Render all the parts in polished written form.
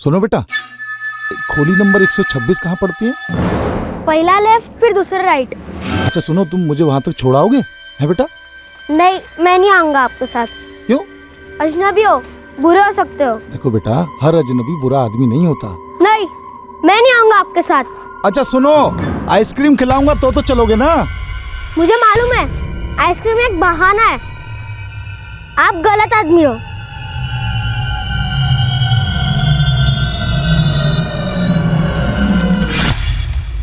सुनो बेटा, खोली नंबर 126 कहाँ पड़ती है? पहला लेफ्ट फिर दूसरा राइट। अच्छा सुनो, तुम मुझे वहाँ तक छोड़ाओगे है बेटा? नहीं, मैं नहीं आऊंगा आपके साथ। क्यों? अजनबी हो, बुरे हो सकते हो। देखो बेटा, हर अजनबी बुरा आदमी नहीं होता। नहीं, मैं नहीं आऊंगा आपके साथ। अच्छा सुनो, आइसक्रीम खिलाऊंगा तो चलोगे ना? मुझे मालूम है, आइसक्रीम एक बहाना है। आप गलत आदमी हो।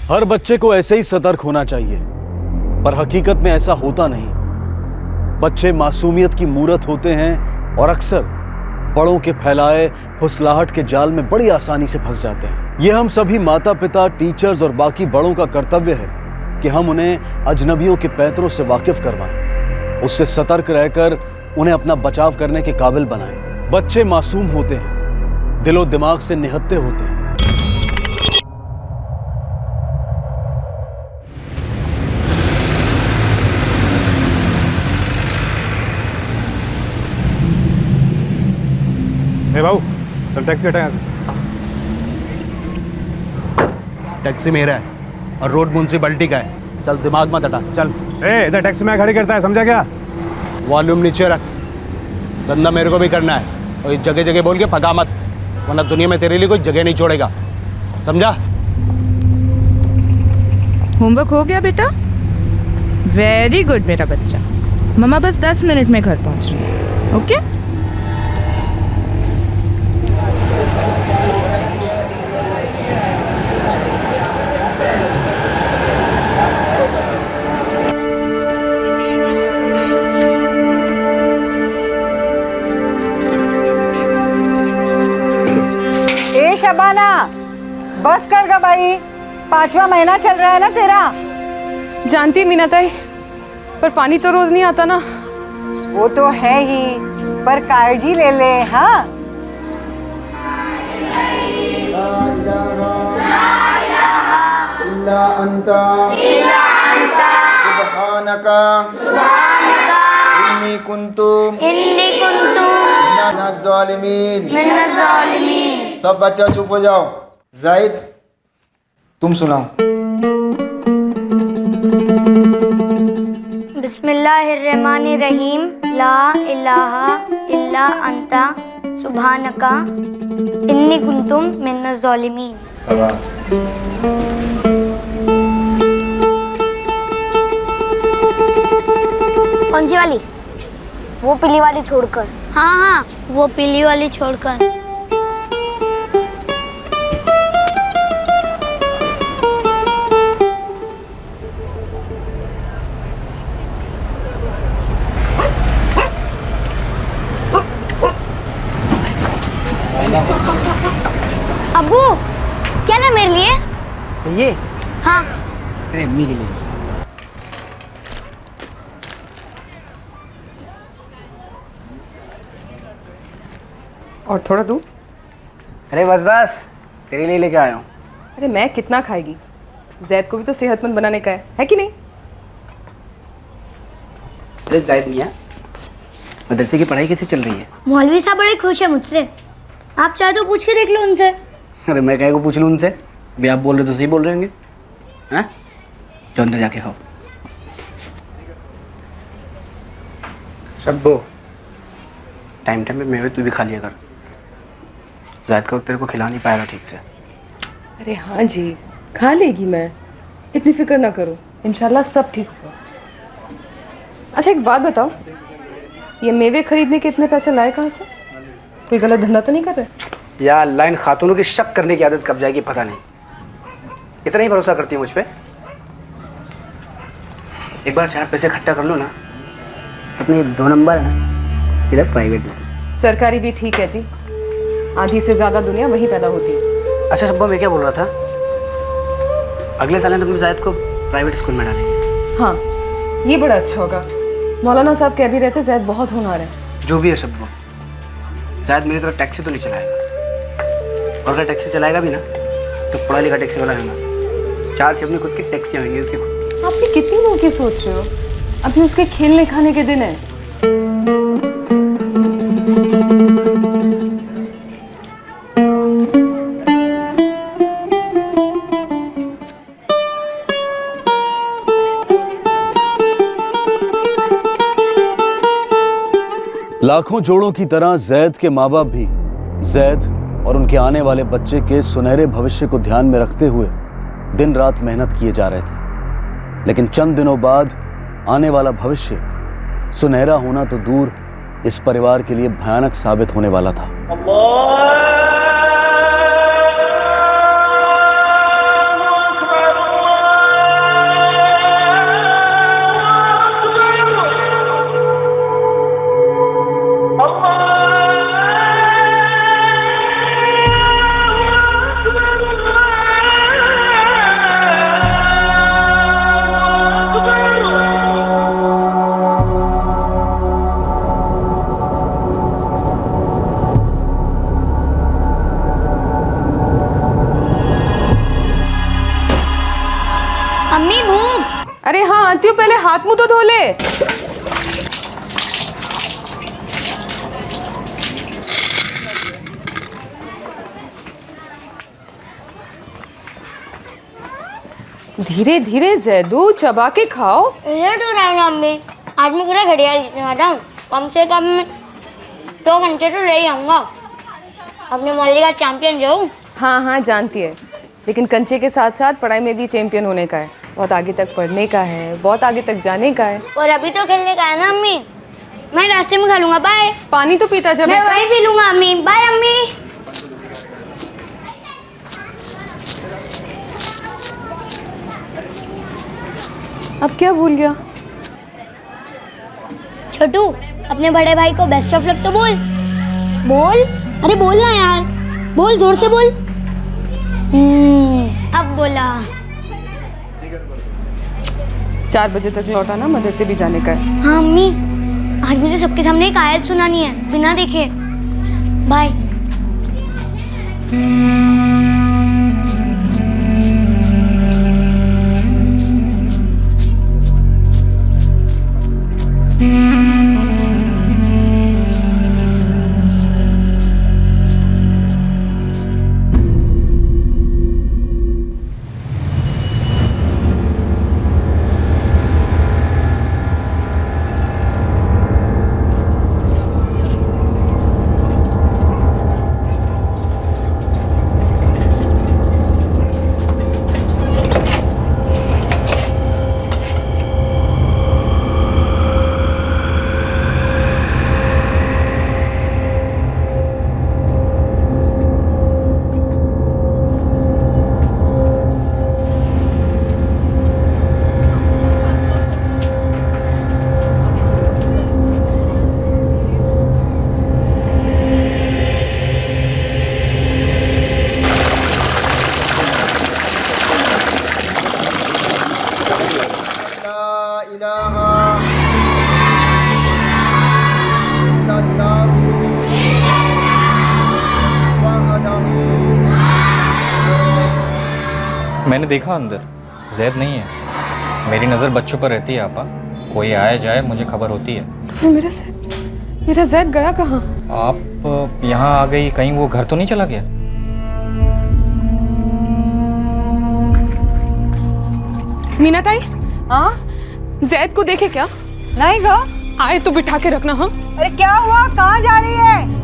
हर बच्चे को ऐसे ही सतर्क होना चाहिए, पर हकीकत में ऐसा होता नहीं। बच्चे मासूमियत की मूरत होते हैं और अक्सर बड़ों के फैलाए फुसलाहट के जाल में बड़ी आसानी से फंस जाते हैं। यह हम सभी माता पिता, टीचर्स और बाकी बड़ों का कर्तव्य है कि हम उन्हें अजनबियों के पैंतरों से वाकिफ करवाएं, उससे सतर्क रहकर उन्हें अपना बचाव करने के काबिल बनाएं। बच्चे मासूम होते हैं, दिलो दिमाग से निहत्ते होते हैं। बाबू चल टैक्सी हटा यहाँ से। टैक्सी मेरा है और रोड म्यूनसिपैलिटी का है। चल दिमाग मत हटा, चल। इधर टैक्सी में खड़ी करता है, समझा क्या? वॉल्यूम नीचे रख, धंधा मेरे को भी करना है। और इस जगह जगह बोल के भगा मत, वरना दुनिया में तेरे लिए कोई जगह नहीं छोड़ेगा, समझा? होमवर्क हो गया बेटा? वेरी गुड मेरा बच्चा। मम्मा बस 10 मिनट में घर पहुंच रही है। ओके? शबाना बस कर गा भाई, 5वां महीना चल रहा है ना तेरा। जानती मीना ताई, पर पानी तो रोज नहीं आता ना। वो तो है ही, पर काळजी ले ले। हाँ, इन्नी कुन्तु मिनज़ ज़ालिमीन। सब बच्चा चुप हो जाओ। जाहिद तुम सुनाओ। बिस्मिल्लाहिर्रहमानिर्रहीम। ला इलाहा इल्ला अंता सुब्हानका इन्नी कुन्तुम मिनज़ ज़ालिमीन। कौन सी वाली? वो पीली वाली छोड़कर। हाँ हाँ, वो पीली वाली छोड़कर। अब्बू, क्या ना मेरे लिए? ये? हाँ। तेरे अम्मी के लिए। और थोड़ा तू? अरे बस बस, तेरे लिए लेके आया हूँ। अरे मैं कितना खाएगी? जैद को भी तो सेहतमंद बनाने का है कि नहीं? अरे जाहिद मियाँ, मदरसे की पढ़ाई कैसी चल रही है? मौलवी साहब बड़े खुश है मुझसे। आप चाहे तो पूछ के देख लो उनसे। अरे मैं कहे को पूछ लूँ उनसे? भी आप बोल रहे तो सही बोल रहे होंगे। हाँ, जो अंदर जाके खाओ। शब्बो, टाइम टाइम पे मेवे तू भी खा लिया कर। जायद का तेरे को खिला नहीं पाएगा ठीक से। अरे हाँ जी, खा लेगी मैं, इतनी फिक्र ना करो, इंशाल्लाह सब ठीक होगा। अच्छा एक बात बताओ, ये मेवे खरीदने के इतने पैसे लाए कहाँ से? कोई गलत धंधा तो नहीं कर रहे? या अल्लाह, इन खातूनों की शक करने की आदत कब जाएगी पता नहीं। इतना ही भरोसा करती है मुझ पे। एक बार 4 पैसे इकट्ठा कर लो ना, अपने 2 नंबर है ना, इधर प्राइवेट में। सरकारी भी ठीक है जी, आधी से ज्यादा दुनिया वही पैदा होती है। अच्छा शब्बा, मैं क्या बोल रहा था, अगले साल हम अपने जायद को प्राइवेट स्कूल में डालेंगे। हाँ, ये बड़ा अच्छा होगा। मौलाना साहब कह भी रहते जायद बहुत होनहार है। जो भी है शब्बा, जायद मेरी तरफ टैक्सी तो नहीं चलाएगा, और अगर टैक्सी चलाएगा भी ना तो पढ़ा लिखा टैक्सी वाला है ना। 4 से अपनी खुद की टैक्सी आएंगी उसकी खुद। आपकी कितनी मुंह की सोच रहे हो? अभी उसके खेलने खाने के दिन है। लाखों जोड़ों की तरह जैद के माँ बाप भी जैद और उनके आने वाले बच्चे के सुनहरे भविष्य को ध्यान में रखते हुए दिन रात मेहनत किए जा रहे थे। लेकिन चंद दिनों बाद आने वाला भविष्य सुनहरा होना तो दूर, इस परिवार के लिए भयानक साबित होने वाला था। अम्मी भूख। अरे हाँ आती हूँ, पहले हाथ मुंह तो धो ले। धीरे धीरे जैदू, चबा के खाओ। लेट हो रहा है ना अम्मी, आज मैं पूरा घड़ियाल जीतने वाला हूँ। कम से कम 2 घंटे तो ले ही आऊँगा। अपने मोहल्ले का चैंपियन जो हूँ। हाँ हाँ जानती है, लेकिन कंचे के साथ साथ पढ़ाई में भी चैंपियन होने का है। बहुत आगे तक पढ़ने का है, बहुत आगे तक जाने का है। और अभी तो खेलने का है ना अम्मी। मैं रास्ते में खा लूंगा। बाय। पानी तो पीता जा मैं बेटा। वहीं पी लूंगा अम्मी। बाय अम्मी। अब क्या भूल गया? छोटू, अपने बड़े भाई को बेस्ट ऑफ लक तो बोल। बोल, अरे बोल ना यार, बोल, जोर से बोल। अब बोला। 4 बजे तक लौटाना, मदरसे भी जाने का है। हाँ अम्मी, आज मुझे सबके सामने एक आयत सुनानी है, बिना देखे। बाय। मैंने देखा अंदर जैद नहीं है। मेरी नज़र बच्चों पर रहती है आपा। कोई आए जाए मुझे खबर होती है। तो फिर मेरा जैद गया कहाँ? आप यहाँ आ गई, कहीं वो घर तो नहीं चला गया? मीना ताई, हाँ जैद को देखे क्या? नहीं गो। आए तो बिठा के रखना। हाँ अरे क्या हुआ, कहाँ जा रही है?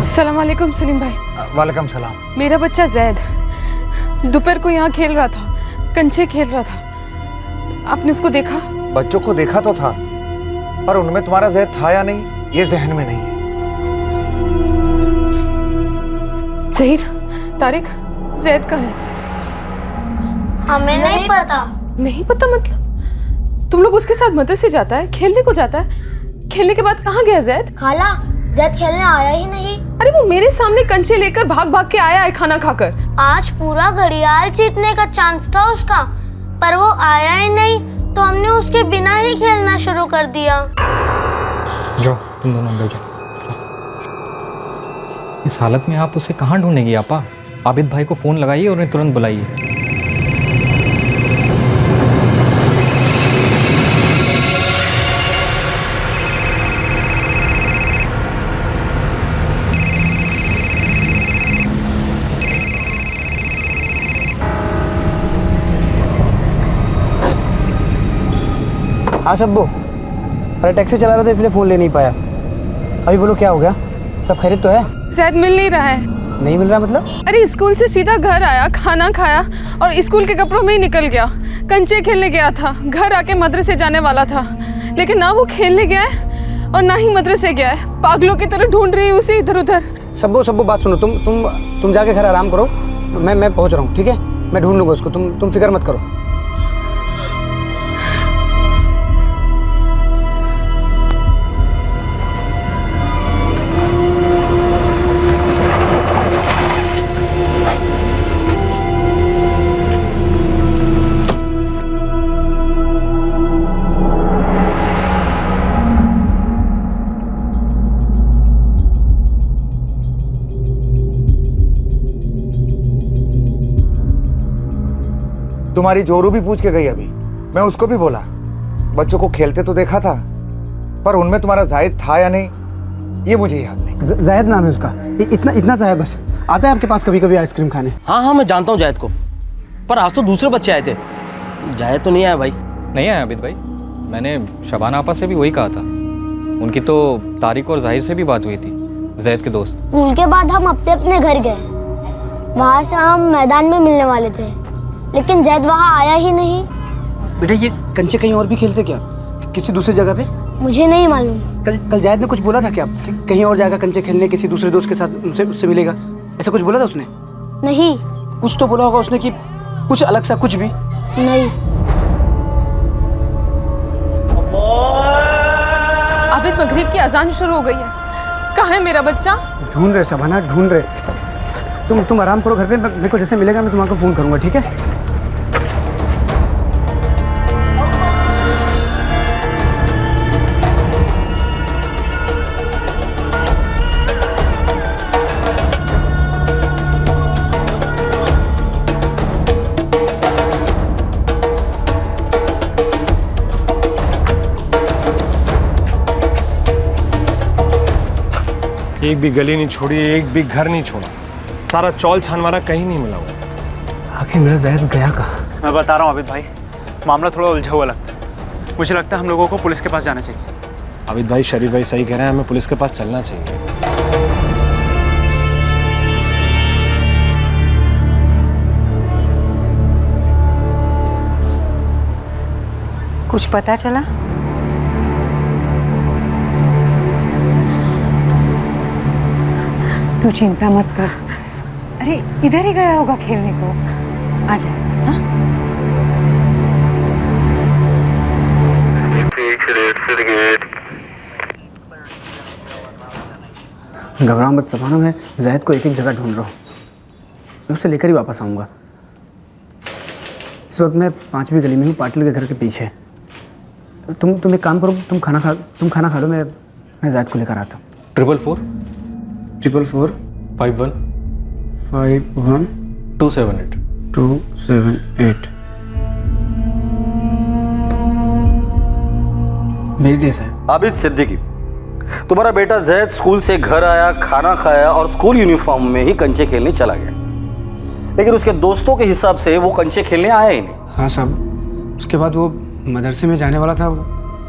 सलाम वालेकुम सलीम भाई। वालेकुम सलाम। मेरा बच्चा जैद दोपहर को यहाँ खेल रहा था, कंचे खेल रहा था। आपने उसको देखा? बच्चों को देखा तो था, पर उनमें तुम्हारा जैद था या नहीं ये जहन में नहीं है। जहीर, तारिक, जैद कहाँ है? हमें नहीं पता। नहीं पता मतलब? तुम लोग उसके साथ मदरसे जाता है, खेलने को जाता है, खेलने के बाद कहाँ गया जैद? खाला, जैद खेलने आया ही नहीं। अरे वो मेरे सामने कंचे लेकर भाग भाग के आया है खाना खाकर। आज पूरा घड़ियाल जीतने का चांस था उसका, पर वो आया ही नहीं, तो हमने उसके बिना ही खेलना शुरू कर दिया। जाओ तुम दोनों अंदर जाओ। इस हालत में आप उसे कहाँ ढूंढेंगी आपा? आबिद भाई को फ़ोन लगाइए और उन्हें तुरंत बुलाइए। हाँ शब्बू, अरे टैक्सी चला रहा था इसलिए फ़ोन ले नहीं पाया। अभी बोलो क्या हो गया, सब खैरियत तो है? जैद मिल नहीं रहा है। नहीं मिल रहा मतलब? अरे स्कूल से सीधा घर आया, खाना खाया और स्कूल के कपड़ों में ही निकल गया। कंचे खेलने गया था, घर आके मदरसे जाने वाला था, लेकिन ना वो खेलने गया है और ना ही मदरसे गया है। पागलों की तरह ढूंढ रही है उसे इधर उधर। शब्बू बात सुनो, तुम जाके घर आराम करो, मैं पहुंच रहा हूँ, ठीक है? मैं ढूंढ लूँगा उसको, तुम फिक्र मत करो। तुम्हारी जोरू भी पूछ के गई अभी, मैं उसको भी बोला। बच्चों को खेलते तो देखा था, पर उनमें तुम्हारा जाहिद था या नहीं ये मुझे याद नहीं। जाहिद नाम है उसका, इतना सा है बस। आता है आपके पास कभी कभी आइसक्रीम खाने? हाँ मैं जानता हूँ जाहिद को, पर आज तो दूसरे बच्चे आए थे, जाहिद तो नहीं आया भाई। नहीं आया आबिद भाई, मैंने शबाना आपा से भी वही कहा था। उनकी तो तारिक और जाहिर से भी बात हुई थी, जैद के दोस्त। स्कूल के बाद हम अपने अपने घर गए, वहाँ से हम मैदान में मिलने वाले थे, लेकिन जैद वहाँ आया ही नहीं। बेटा ये कंचे कहीं और भी खेलते क्या, किसी दूसरी जगह पे? मुझे नहीं मालूम। कल जैद ने कुछ बोला था क्या कि कहीं और जाएगा कंचे खेलने, किसी दूसरे दोस्त के साथ उससे मिलेगा, ऐसा कुछ बोला था उसने? नहीं। कुछ तो बोला होगा उसने कि कुछ अलग सा कुछ भी? नहीं। आबिद मगरिब की अजान शुरू हो गई है, कहाँ है मेरा बच्चा? ढूंढ रहे शबाना, ढूंढ रहे। तुम आराम करो घर पे, मेरे को जैसे मिलेगा मैं तुम्हारे को फ़ोन करूँगा, ठीक है? एक भी गली नहीं छोड़ी, एक भी घर नहीं छोड़ा, सारा चौल छान मारा, कहीं नहीं मिला वो। आखिर मेरा जाहिद गया कहाँ? मैं बता रहा हूँ आबिद भाई, मामला थोड़ा उलझा हुआ लगता है। मुझे लगता है हम लोगों को पुलिस के पास जाना चाहिए। आबिद भाई, शरीफ भाई सही कह रहे हैं, हमें पुलिस के पास चलना चाहिए। कुछ पता चला? तू चिंता मत कर, अरे इधर ही गया होगा खेलने को, आ जाए। हाँ? घबराओ मत सबाना, मैं जाहिद को एक एक जगह ढूंढ रहा हूँ, मैं उसे लेकर ही वापस आऊँगा। इस वक्त मैं 5वीं गली में हूँ, पाटिल के घर के पीछे। तुम एक काम करो, तुम खाना खा लो, मैं जाहिद को लेकर आता हूँ। 444 51 278 भेज दिया साहब। आबिद सिद्दीकी, तुम्हारा बेटा जैद स्कूल से घर आया, खाना खाया और स्कूल यूनिफॉर्म में ही कंचे खेलने चला गया, लेकिन उसके दोस्तों के हिसाब से वो कंचे खेलने आया ही नहीं। हाँ साहब, उसके बाद वो मदरसे में जाने वाला था,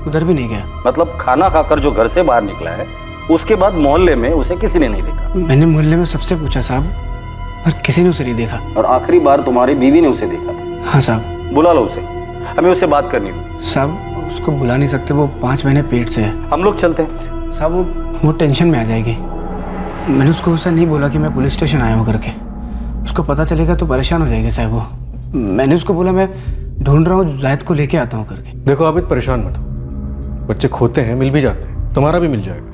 उधर भी नहीं गया। मतलब खाना खाकर जो घर से बाहर निकला है, उसके बाद मोहल्ले में उसे किसी ने नहीं देखा? मैंने मोहल्ले में सबसे पूछा साहब, पर किसी ने उसे नहीं देखा। और आखिरी बार तुम्हारी बीवी ने उसे देखा था? हाँ साहब। बुला लो उसे, हमें उससे बात करनी होगी। साहब उसको बुला नहीं सकते, वो 5 महीने पेट से है। हम लोग चलते हैं। साहब वो टेंशन में आ जाएगी। मैंने उसको ऐसा नहीं बोला कि मैं पुलिस स्टेशन आया हूँ करके, उसको पता चलेगा तो परेशान हो जाएगी साहब वो। मैंने उसको बोला मैं ढूंढ रहा हूँ, जाहिद को लेके आता हूँ करके। देखो आबिद, परेशान मत हो, बच्चे खोते हैं, मिल भी जाते हैं, तुम्हारा भी मिल जाएगा,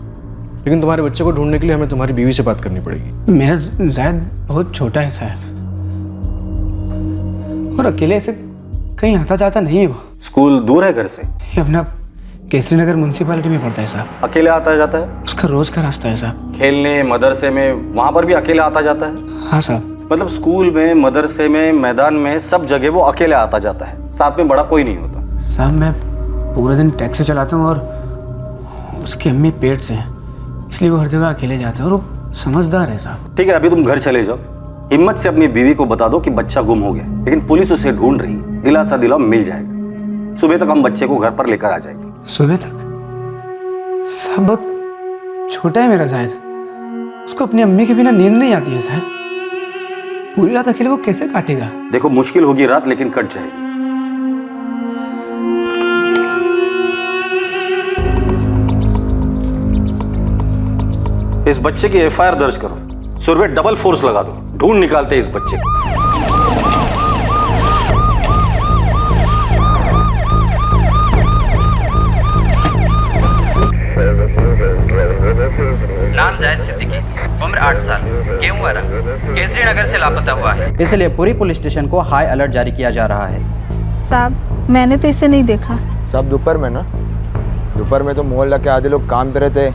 लेकिन तुम्हारे बच्चे को ढूंढने के लिए हमें तुम्हारी बीवी से बात करनी पड़ेगी। मेरा जाहिद बहुत छोटा है साहब, और अकेले से कहीं आता जाता नहीं है वो। स्कूल दूर है घर से? ये अपना केसरी नगर म्यूनसिपालिटी में पड़ता है साहब। अकेले आता जाता है? उसका रोज का रास्ता है साहब। खेलने मदरसे में, वहाँ पर भी अकेले आता जाता है? हाँ साहब। मतलब स्कूल में, मदरसे में, मैदान में, सब जगह वो अकेले आता जाता है, साथ में बड़ा कोई नहीं होता? साहब मैं पूरे दिन टैक्सी चलाता हूँ और उसकी अम्मी पेट से है, इसलिए वो हर जगह अकेले जाता है और वो समझदार है साहब। ठीक है, अभी तुम घर चले जाओ, हिम्मत से अपनी बीवी को बता दो कि बच्चा गुम हो गया, लेकिन पुलिस उसे ढूंढ रही है, दिलासा दिलाओ, मिल जाएगा। सुबह तक हम बच्चे को घर पर लेकर आ जाएंगे। सुबह तक? साहब बहुत छोटा है मेरा जायद, उसको अपनी अम्मी के बिना नींद नहीं आती है साहब। पूरी रात अकेले वो कैसे काटेगा? देखो मुश्किल होगी रात, लेकिन कट जाएगी। इस बच्चे की एफआईआर दर्ज करो, सुरवे डबल फोर्स लगा दो, ढूंढ निकालते इस बच्चे को। नाम जायद सिद्दीकी, उम्र 8 साल, गेहूं वाला, केसरी नगर से लापता हुआ है। इसलिए पूरी पुलिस स्टेशन को हाई अलर्ट जारी किया जा रहा है। साहब मैंने तो इसे नहीं देखा। साहब दोपहर में ना, दोपहर में तो मोहल्ला के आधे लोग काम पे रहते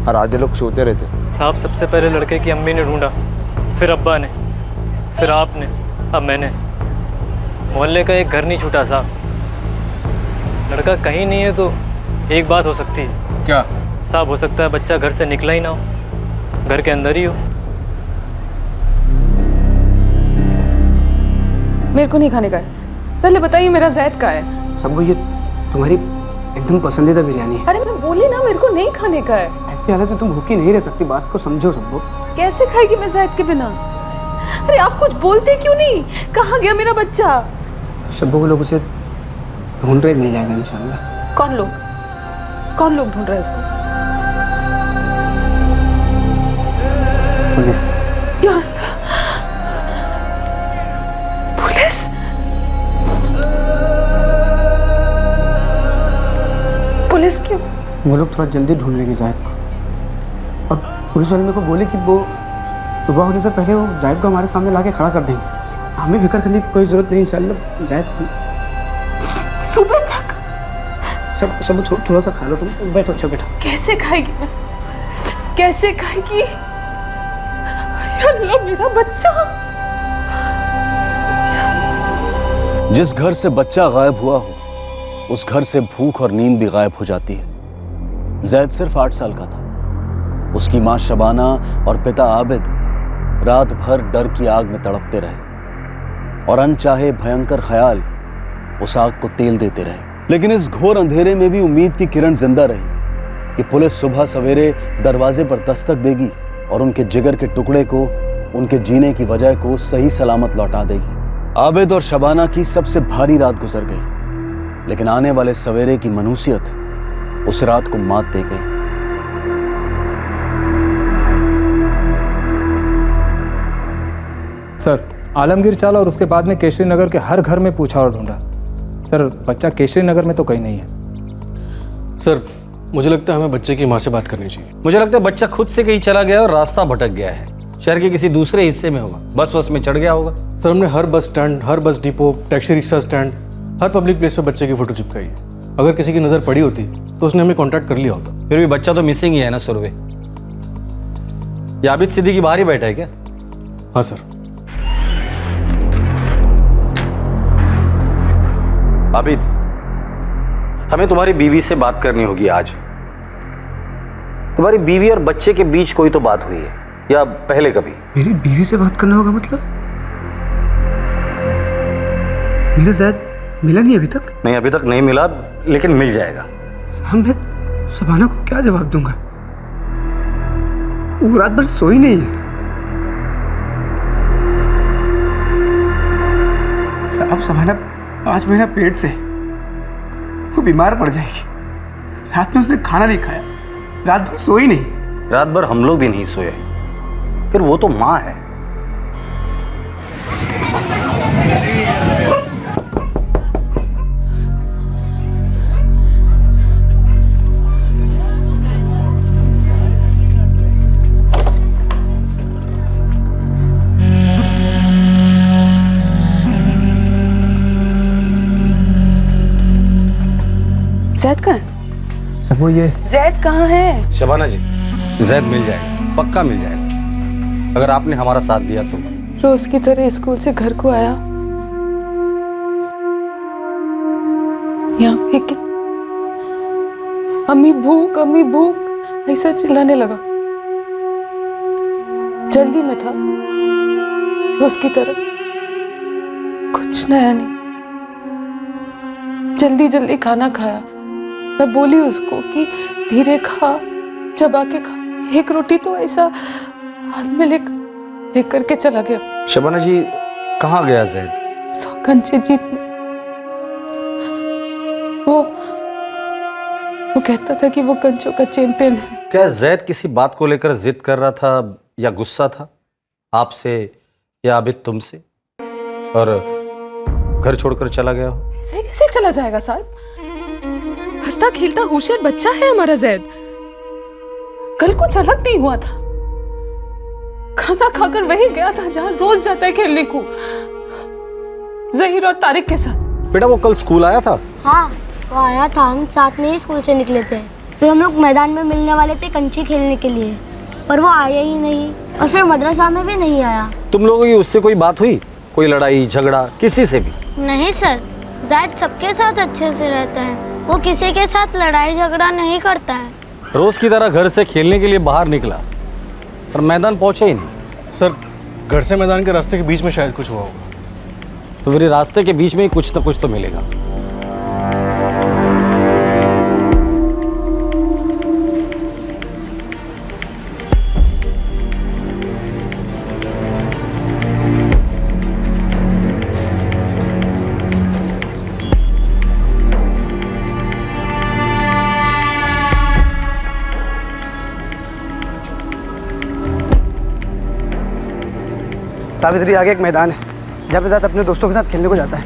और आधे लोग सोते रहते। साहब सबसे पहले लड़के की अम्मी ने ढूंढा, फिर अब्बा ने, फिर आपने, अब मैंने। मोहल्ले का एक घर नहीं छूटा साहब। लड़का कहीं नहीं है तो एक बात हो सकती है। क्या साहब? हो सकता है बच्चा घर से निकला ही ना हो, घर के अंदर ही हो। मेरे को नहीं खाने का है। पहले बताइए मेरा जैद का है। सब ये तुम्हारी एकदम पसंदीदा बिरयानी है। अरे मैं बोली ना मेरे को नहीं खाने का है। ऐसी हालत में तुम भूखी नहीं रह सकती, बात को समझो सबको। कैसे खाएगी मैं जैद के बिना? अरे आप कुछ बोलते क्यों नहीं? कहाँ गया मेरा बच्चा? शब्बो को लोग उसे ढूंढ रहे, मिल जाएगा इंशाल्लाह। कौन लोग? कौन लोग ढूंढ रहे हैं उसको? पुलिस। यार पुलिस? पुलिस क्यों? वो लोग थोड़ा जल्दी ढूंढ लेंगे जायद को, और पुलिस वाले मेरे को बोले कि वो सुबह होने से पहले वो जायद को हमारे सामने लाके खड़ा कर देंगे। हमें फिक्र करने की कोई जरूरत नहीं, इंशाल्लाह। जायद सुबह तक? सब थोड़ा सा खा लो, तुम बैठो। अच्छा बैठो। कैसे खाएगी मैं? कैसे खाएगी? अल्लाह मेरा बच्चा। जिस घर से बच्चा गायब हुआ हो, उस घर से भूख और नींद भी गायब हो जाती है। जैद सिर्फ 8 साल का था। उसकी मां शबाना और पिता आबिद रात भर डर की आग में तड़पते रहे और अनचाहे भयंकर ख्याल उस आग को तेल देते रहे। लेकिन इस घोर अंधेरे में भी उम्मीद की किरण जिंदा रही कि पुलिस सुबह सवेरे दरवाजे पर दस्तक देगी और उनके जिगर के टुकड़े को, उनके जीने की वजह को सही सलामत लौटा देगी। आबिद और शबाना की सबसे भारी रात गुजर गई, लेकिन आने वाले सवेरे की मनूसियत उस रात को मात दे गई। सर, आलमगीर चाला और उसके बाद में केसरी नगर के हर घर में पूछा और ढूंढा। सर, बच्चा केसरी नगर में तो कहीं नहीं है। सर, मुझे लगता है हमें बच्चे की माँ से बात करनी चाहिए। मुझे लगता है बच्चा खुद से कहीं चला गया और रास्ता भटक गया है। शहर के किसी दूसरे हिस्से में होगा, बस में चढ़ गया होगा। सर, हमने हर बस स्टैंड, हर bus depot, taxi rickshaw stand, हर पब्लिक प्लेस पे बच्चे की फोटो चिपकाई है। अगर किसी की नज़र पड़ी होती तो उसने हमें कांटेक्ट कर लिया होता। फिर भी बच्चा तो मिसिंग ही है ना सुरवे। ये आबिद सिद्दीकी बाहर ही बैठा है क्या? हाँ सर। आबिद, हमें तुम्हारी बीवी से बात करनी होगी आज। तुम्हारी बीवी और बच्चे के बीच कोई तो बात हुई है, या पहले कभी? मेरी बीवी से बात करना होगा मतलब? मेरा ज़ैद मिला नहीं अभी तक? नहीं, अभी तक नहीं मिला, लेकिन मिल जाएगा। साहब, मैं शबाना को क्या जवाब दूंगा? वो रात भर सोई नहीं है। साहब, शबाना 5 महीना पेट से, वो बीमार पड़ जाएगी। रात में उसने खाना नहीं खाया, रात भर सोई नहीं। रात भर हम लोग भी नहीं सोए, फिर वो तो माँ है। जैद कहाँ है? सब वो ये जैद कहाँ है? शबाना जी, जैद मिल जाएगा, पक्का मिल जाएगा, अगर आपने हमारा साथ दिया तो। रोज की तरह स्कूल से घर को आया, यहाँ फेंके, अम्मी भूख ऐसा चिल्लाने लगा। जल्दी में था, रोज की तरह, कुछ नया नहीं। जल्दी जल्दी खाना खाया। मैं बोली उसको कि धीरे खा, चबा के खा। एक रोटी तो ऐसा हाथ में ले करके चला गया। शबाना जी, कहाँ गया जैद? कंचे जीतने। वो कहता था कि वो कंचों का चैंपियन है। क्या जैद किसी बात को लेकर जिद कर रहा था या गुस्सा था आपसे या आबिद तुमसे, और घर छोड़कर चला गया हो? ऐसे कैसे चला जाएगा साहब? हंसता खेलता होशियार बच्चा है हमारा जैद। कल कुछ अलग नहीं हुआ था। खाना खाकर वही गया था जहां रोज जाता है खेलने को, जहीर और तारिक के साथ। बेटा वो कल स्कूल आया था? हाँ वो आया था, हम साथ में ही स्कूल से निकले थे। फिर हम लोग मैदान में मिलने वाले थे कंची खेलने के लिए, पर वो आया ही नहीं, और फिर मदरसा में भी नहीं आया। तुम लोगों की उससे कोई बात हुई? कोई लड़ाई झगड़ा किसी से भी? नहीं सर, ज़ैद सबके साथ अच्छे से रहता है, वो किसी के साथ लड़ाई झगड़ा नहीं करता है। रोज की तरह घर से खेलने के लिए बाहर निकला पर मैदान पहुंचा ही नहीं। सर, घर से मैदान के रास्ते के बीच में शायद कुछ हुआ होगा। तो फिर रास्ते के बीच में ही कुछ तो मिलेगा। सावित्री, आगे एक मैदान है जहाँ पे ज़्यादा अपने दोस्तों के साथ खेलने को जाता है।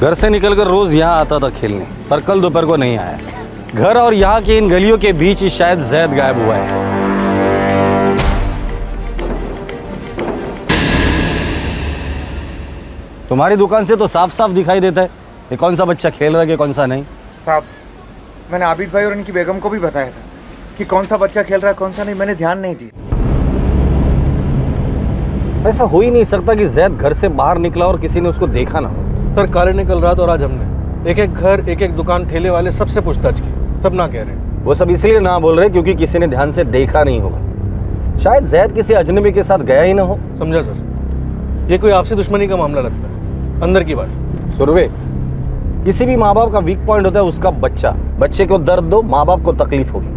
घर से निकलकर रोज यहाँ आता था खेलने, पर कल दोपहर को नहीं आया। घर और यहाँ की इन गलियों के बीच ही शायद जैद गायब हुआ है। तुम्हारी दुकान से तो साफ साफ दिखाई देता है कि कौन सा बच्चा खेल रहा है कि कौन सा नहीं। साहब, मैंने आबिद भाई और इनकी बेगम को भी बताया था कि कौन सा बच्चा खेल रहा है कौन सा नहीं, मैंने ध्यान नहीं दी। ऐसा हो ही नहीं सकता कि जैद घर से बाहर निकला और किसी ने उसको देखा ना हो। सर, काले ने कल रात और आज हमने एक एक घर, एक एक दुकान, ठेले वाले सबसे पूछताछ की, सब ना कह रहे हैं। वो सब इसलिए ना बोल रहे क्योंकि किसी ने ध्यान से देखा नहीं होगा। शायद जैद किसी अजनबी के साथ गया ही ना हो। समझा सर, ये कोई आपसी दुश्मनी का मामला लगता है, अंदर की बात। सुरवे, किसी भी माँ बाप का वीक पॉइंट होता है उसका बच्चा। बच्चे को दर्द दो, माँ बाप को तकलीफ होगी।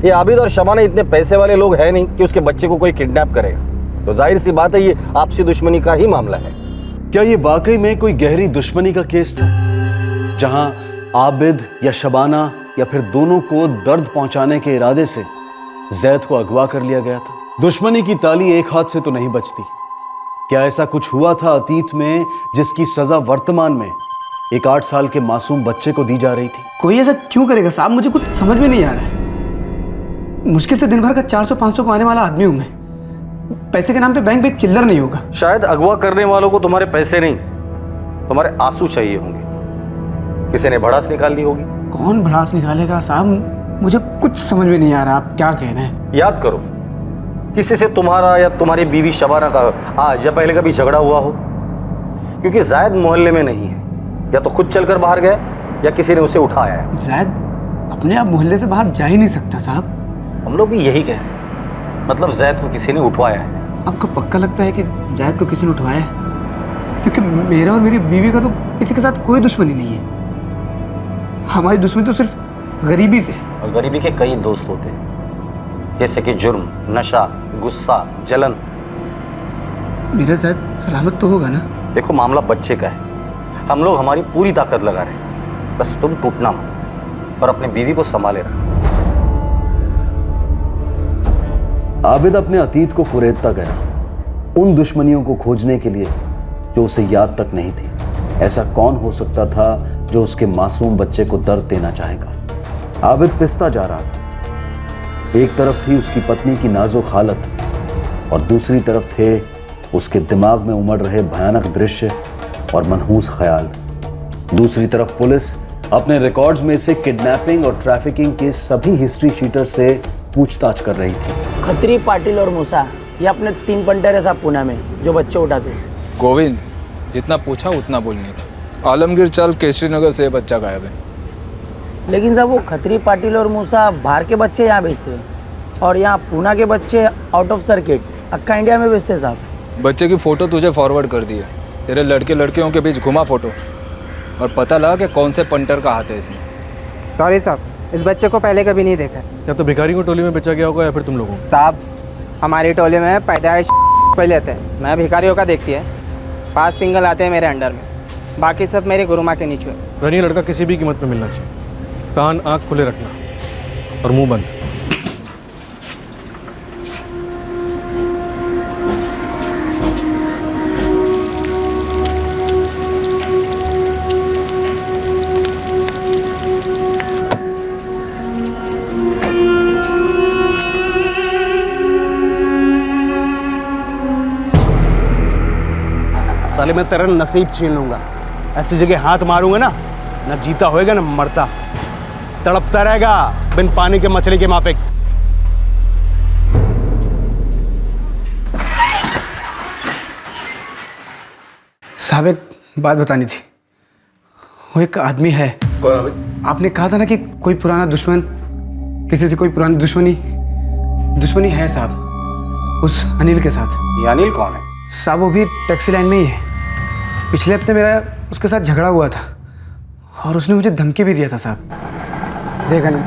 ये आबिद और शबाना इतने पैसे वाले लोग हैं नहीं कि उसके बच्चे को कोई किडनैप करेगा, तो जाहिर सी बात है ये आपसी दुश्मनी का ही मामला है। क्या ये वाकई में कोई गहरी दुश्मनी का केस था, जहां आबिद या शबाना या फिर दोनों को दर्द पहुंचाने के इरादे से जैद को अगवा कर लिया गया था? दुश्मनी की ताली एक हाथ से तो नहीं बचती। क्या ऐसा कुछ हुआ था अतीत में जिसकी सजा वर्तमान में एक 8 साल के मासूम बच्चे को दी जा रही थी? कोई ऐसा क्यों करेगा साहब? मुझे कुछ समझ में नहीं आ रहा है। मुश्किल से दिन भर का 400-500 कमाने वाला आदमी हूं मैं। पैसे के नाम पे बैंक में एक चिल्लर नहीं होगा। शायद अगवा करने वालों को तुम्हारे पैसे नहीं, तुम्हारे आंसू चाहिए होंगे। किसी ने भड़ास निकाल ली होगी। कौन भड़ास निकालेगा साहब? मुझे कुछ समझ में नहीं आ रहा, आप क्या कह रहे हैं? याद करो, किसी से तुम्हारा या तुम्हारी बीवी शबाना का आज या पहले कभी झगड़ा हुआ हो? क्योंकि जायद मोहल्ले में नहीं है, या तो खुद चलकर बाहर गया या किसी ने उसे उठाया है। जायद अपने आप मोहल्ले से बाहर जा ही नहीं सकता साहब। हम लोग भी यही कह रहे हैं, मतलब जायद को किसी ने उठवाया है। आपको पक्का लगता है कि जायद को किसी ने उठवाया है? क्योंकि मेरा और मेरी बीवी का तो किसी के साथ कोई दुश्मनी नहीं है। हमारी दुश्मनी तो सिर्फ गरीबी से है। और गरीबी के कई दोस्त होते हैं, जैसे कि जुर्म, नशा, गुस्सा, जलन। मेरा जायद सलामत तो होगा ना? देखो, मामला बच्चे का है, हम लोग हमारी पूरी ताकत लगा रहे हैं। बस तुम टूटना मत और अपनी बीवी को संभाले रखो। आबिद अपने अतीत को कुरेदता गया, उन दुश्मनियों को खोजने के लिए जो उसे याद तक नहीं थी। ऐसा कौन हो सकता था जो उसके मासूम बच्चे को दर्द देना चाहेगा? आबिद पिसता जा रहा था। एक तरफ थी उसकी पत्नी की नाजुक हालत और दूसरी तरफ थे उसके दिमाग में उमड़ रहे भयानक दृश्य और मनहूस ख्याल। दूसरी तरफ पुलिस अपने रिकॉर्ड्स में से किडनैपिंग और ट्रैफिकिंग के सभी हिस्ट्री शीटर से पूछताछ कर रही थी। खत्री, पाटिल और मूसा, ये अपने 3 पंटेरे साहब पुणे में जो बच्चे उठाते। गोविंद, जितना पूछा उतना बोलने का। आलमगीर चल, केसरी नगर से बच्चा गायब है। लेकिन साहब वो खत्री, पाटिल और मूसा बाहर के बच्चे यहाँ बेचते हैं और यहाँ पूना के बच्चे आउट ऑफ सर्किट अक्का इंडिया में बेचते हैं साहब। बच्चे की फ़ोटो तुझे फॉरवर्ड कर दी है। तेरे लड़के लड़कियों के बीच घुमा फ़ोटो और पता लगा कि कौन से पंटर का हाथ है इसमें। सॉरी साहब, इस बच्चे को पहले कभी नहीं देखा। या तो भिखारी को टोली में बेचा गया होगा या फिर तुम लोगों को। साहब, हमारी टोली में पैदाइश पे लेते हैं। मैं भिखारियों का देखती है। 5 सिंगल आते हैं मेरे अंडर में, बाकी सब मेरे गुरुमा के नीचे। रनी लड़का किसी भी कीमत पे मिलना चाहिए। कान आँख खुले रखना और मुंह बंद। साले मैं तेरा नसीब छीन लूंगा। ऐसी जगह हाथ मारूंगा ना, ना जीता होएगा ना मरता, तड़पता रहेगा बिन पानी के मछली के माफिक। साहब, एक बात बतानी थी। वो एक आदमी है। आपने कहा था ना कि कोई पुराना दुश्मन, किसी से कोई पुरानी दुश्मनी है साहब, उस अनिल के साथ। ये अनिल कौन है? साहब, वो भी टैक्सी लाइन में ही है। पिछले हफ्ते मेरा उसके साथ झगड़ा हुआ था और उसने मुझे धमकी भी दिया था साहब। देख अनिल,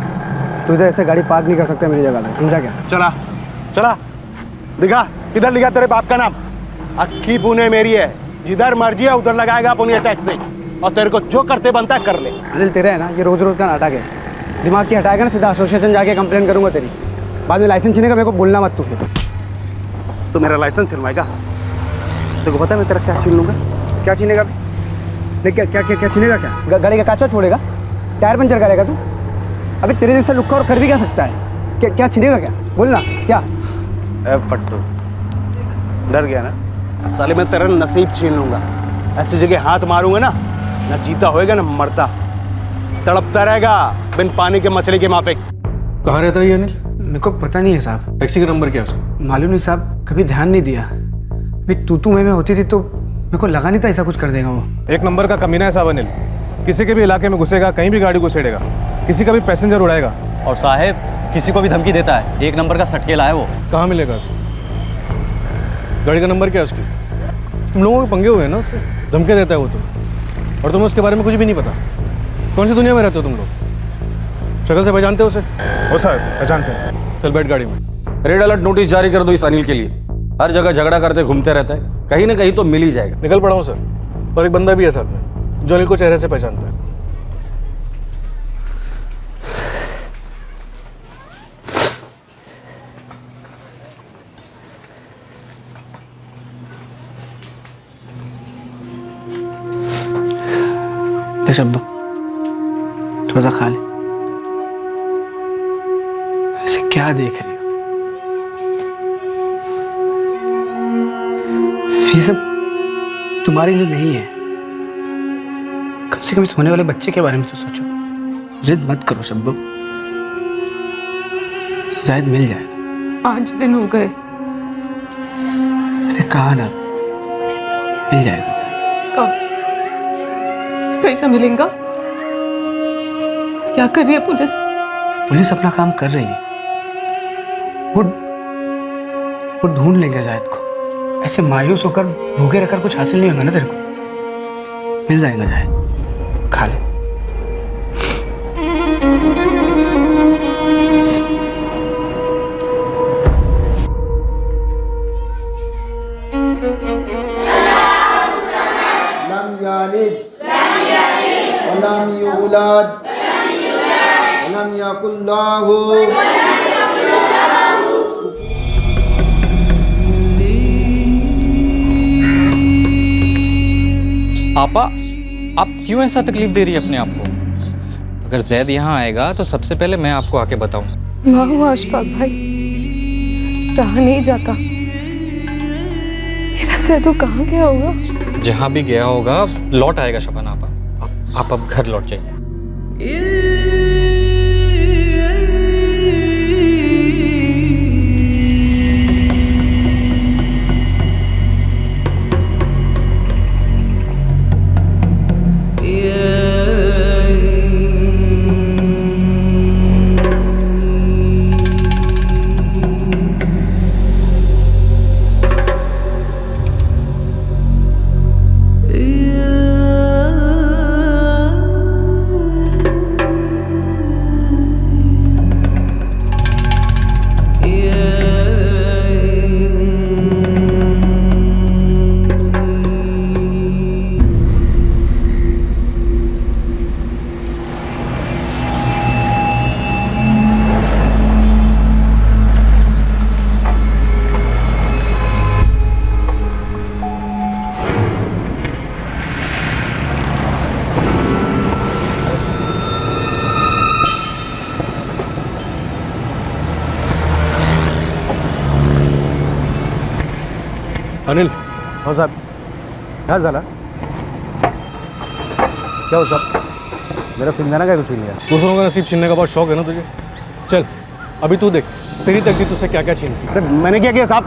तू इधर ऐसे गाड़ी पार्क नहीं कर सकता मेरी जगह पे, समझा क्या? चला चला, दिखा किधर लिखा तेरे बाप का नाम। अक्की पुणे मेरी है, जिधर मर्जी है उधर लगाएगा पुणे टैक्सी, और तेरे को जो करते बनता है कर ले। अनिल, तेरा है ना ये रोज रोज का नाटक है। दिमाग की हटाएगा ना, सीधा एसोसिएशन जाके कंप्लेन करूंगा तेरी। बाद में लाइसेंस छीनेगा, मेरे को बोलना मत तू। तो मेरा लाइसेंस छिनवाएगा? तेरे को पता है मैं तेरा क्या छीन लूंगा? क्या छीनेगा? क्या क्या क्या क्या छीनेगा? क्या गाड़ी का कांचा छोड़ेगा? टायर पंचर करेगा तू? अभी तेरे जैसा लुक्का और कर भी क्या सकता है? क्या क्या छीनेगा? क्या बोलना क्या? पट्टू, डर गया ना? साले मैं तेरा नसीब छीन लूंगा। ऐसी जगह हाथ मारूंगा ना, ना जीता होएगा ना मरता, तड़पता रहेगा बिन पानी के मछली के माफिक। कहाँ रहता है ये अनिल? मेरे को पता नहीं है साहब। टैक्सी का नंबर क्या है उसका? मालूम नहीं साहब, कभी ध्यान नहीं दिया। अभी तू मैं होती थी तो मेरे को लगा नहीं था ऐसा कुछ कर देगा वो। एक नंबर का कमीना है साहब अनिल। किसी के भी इलाके में घुसेगा, कहीं भी गाड़ी घुसेड़ेगा, किसी का भी पैसेंजर उड़ाएगा। और साहब, किसी को भी धमकी देता है। 1 नंबर का सटकेला है वो। कहाँ मिलेगा? गाड़ी का नंबर क्या है उसकी? तुम लोगों के पंगे हुए हैं ना उससे, धमके देता है वो तो, और तुम्हें उसके बारे में कुछ भी नहीं पता। कौन सी दुनिया में रहते हो तुम लोग? शक्ल से पहचानते हो उसे? हो सर, पहचानते हैं। चल बैठ गाड़ी में। रेड अलर्ट नोटिस जारी कर दो इस अनिल के लिए। हर जगह झगड़ा करते घूमते रहता है, कहीं ना कहीं तो मिल ही जाएगा। निकल पड़ा हूँ सर। और एक बंदा भी है साथ में जो अनिल को चेहरे से पहचानता है। शब्बू, थोड़ा सा खा ले। ऐसे क्या देख रही हो? ये सब तुम्हारे लिए नहीं है। कम से कम इस होने वाले बच्चे के बारे में तो सोचो। जिद मत करो शब्बू, शायद मिल जाए। 5 दिन हो गए। अरे कहा ना, मिल जाएगा। कब? कैसे मिलेगा? क्या कर रही है पुलिस? पुलिस अपना काम कर रही है। वो ढूंढ लेंगे जायद को। ऐसे मायूस होकर भूखे रहकर कुछ हासिल नहीं होगा ना तेरे को। मिल जाएगा जायद, खा ले। लम यालिद वलम यूलद वलम यकुल लहू। आपा, आप क्यों ऐसा तकलीफ दे रही है अपने आप को? अगर जैद यहाँ आएगा तो सबसे पहले मैं आपको आके बताऊं। ना हुआ अशफाक भाई, रहा नहीं जाता। मेरा सैदो कहाँ गया होगा? जहाँ भी गया होगा लौट आएगा शबाना आपा। आप अब घर लौट जाइए। अनिल हो साहब काय झाला क्या हो साहब मेरा सिंगाना काय घुसून लिया दूसरों का नसीब छीनने का बहुत शौक है ना तुझे। चल अभी तू देख तेरी तकदीर तुझसे क्या क्या छीनती। अरे मैंने क्या किया साहब?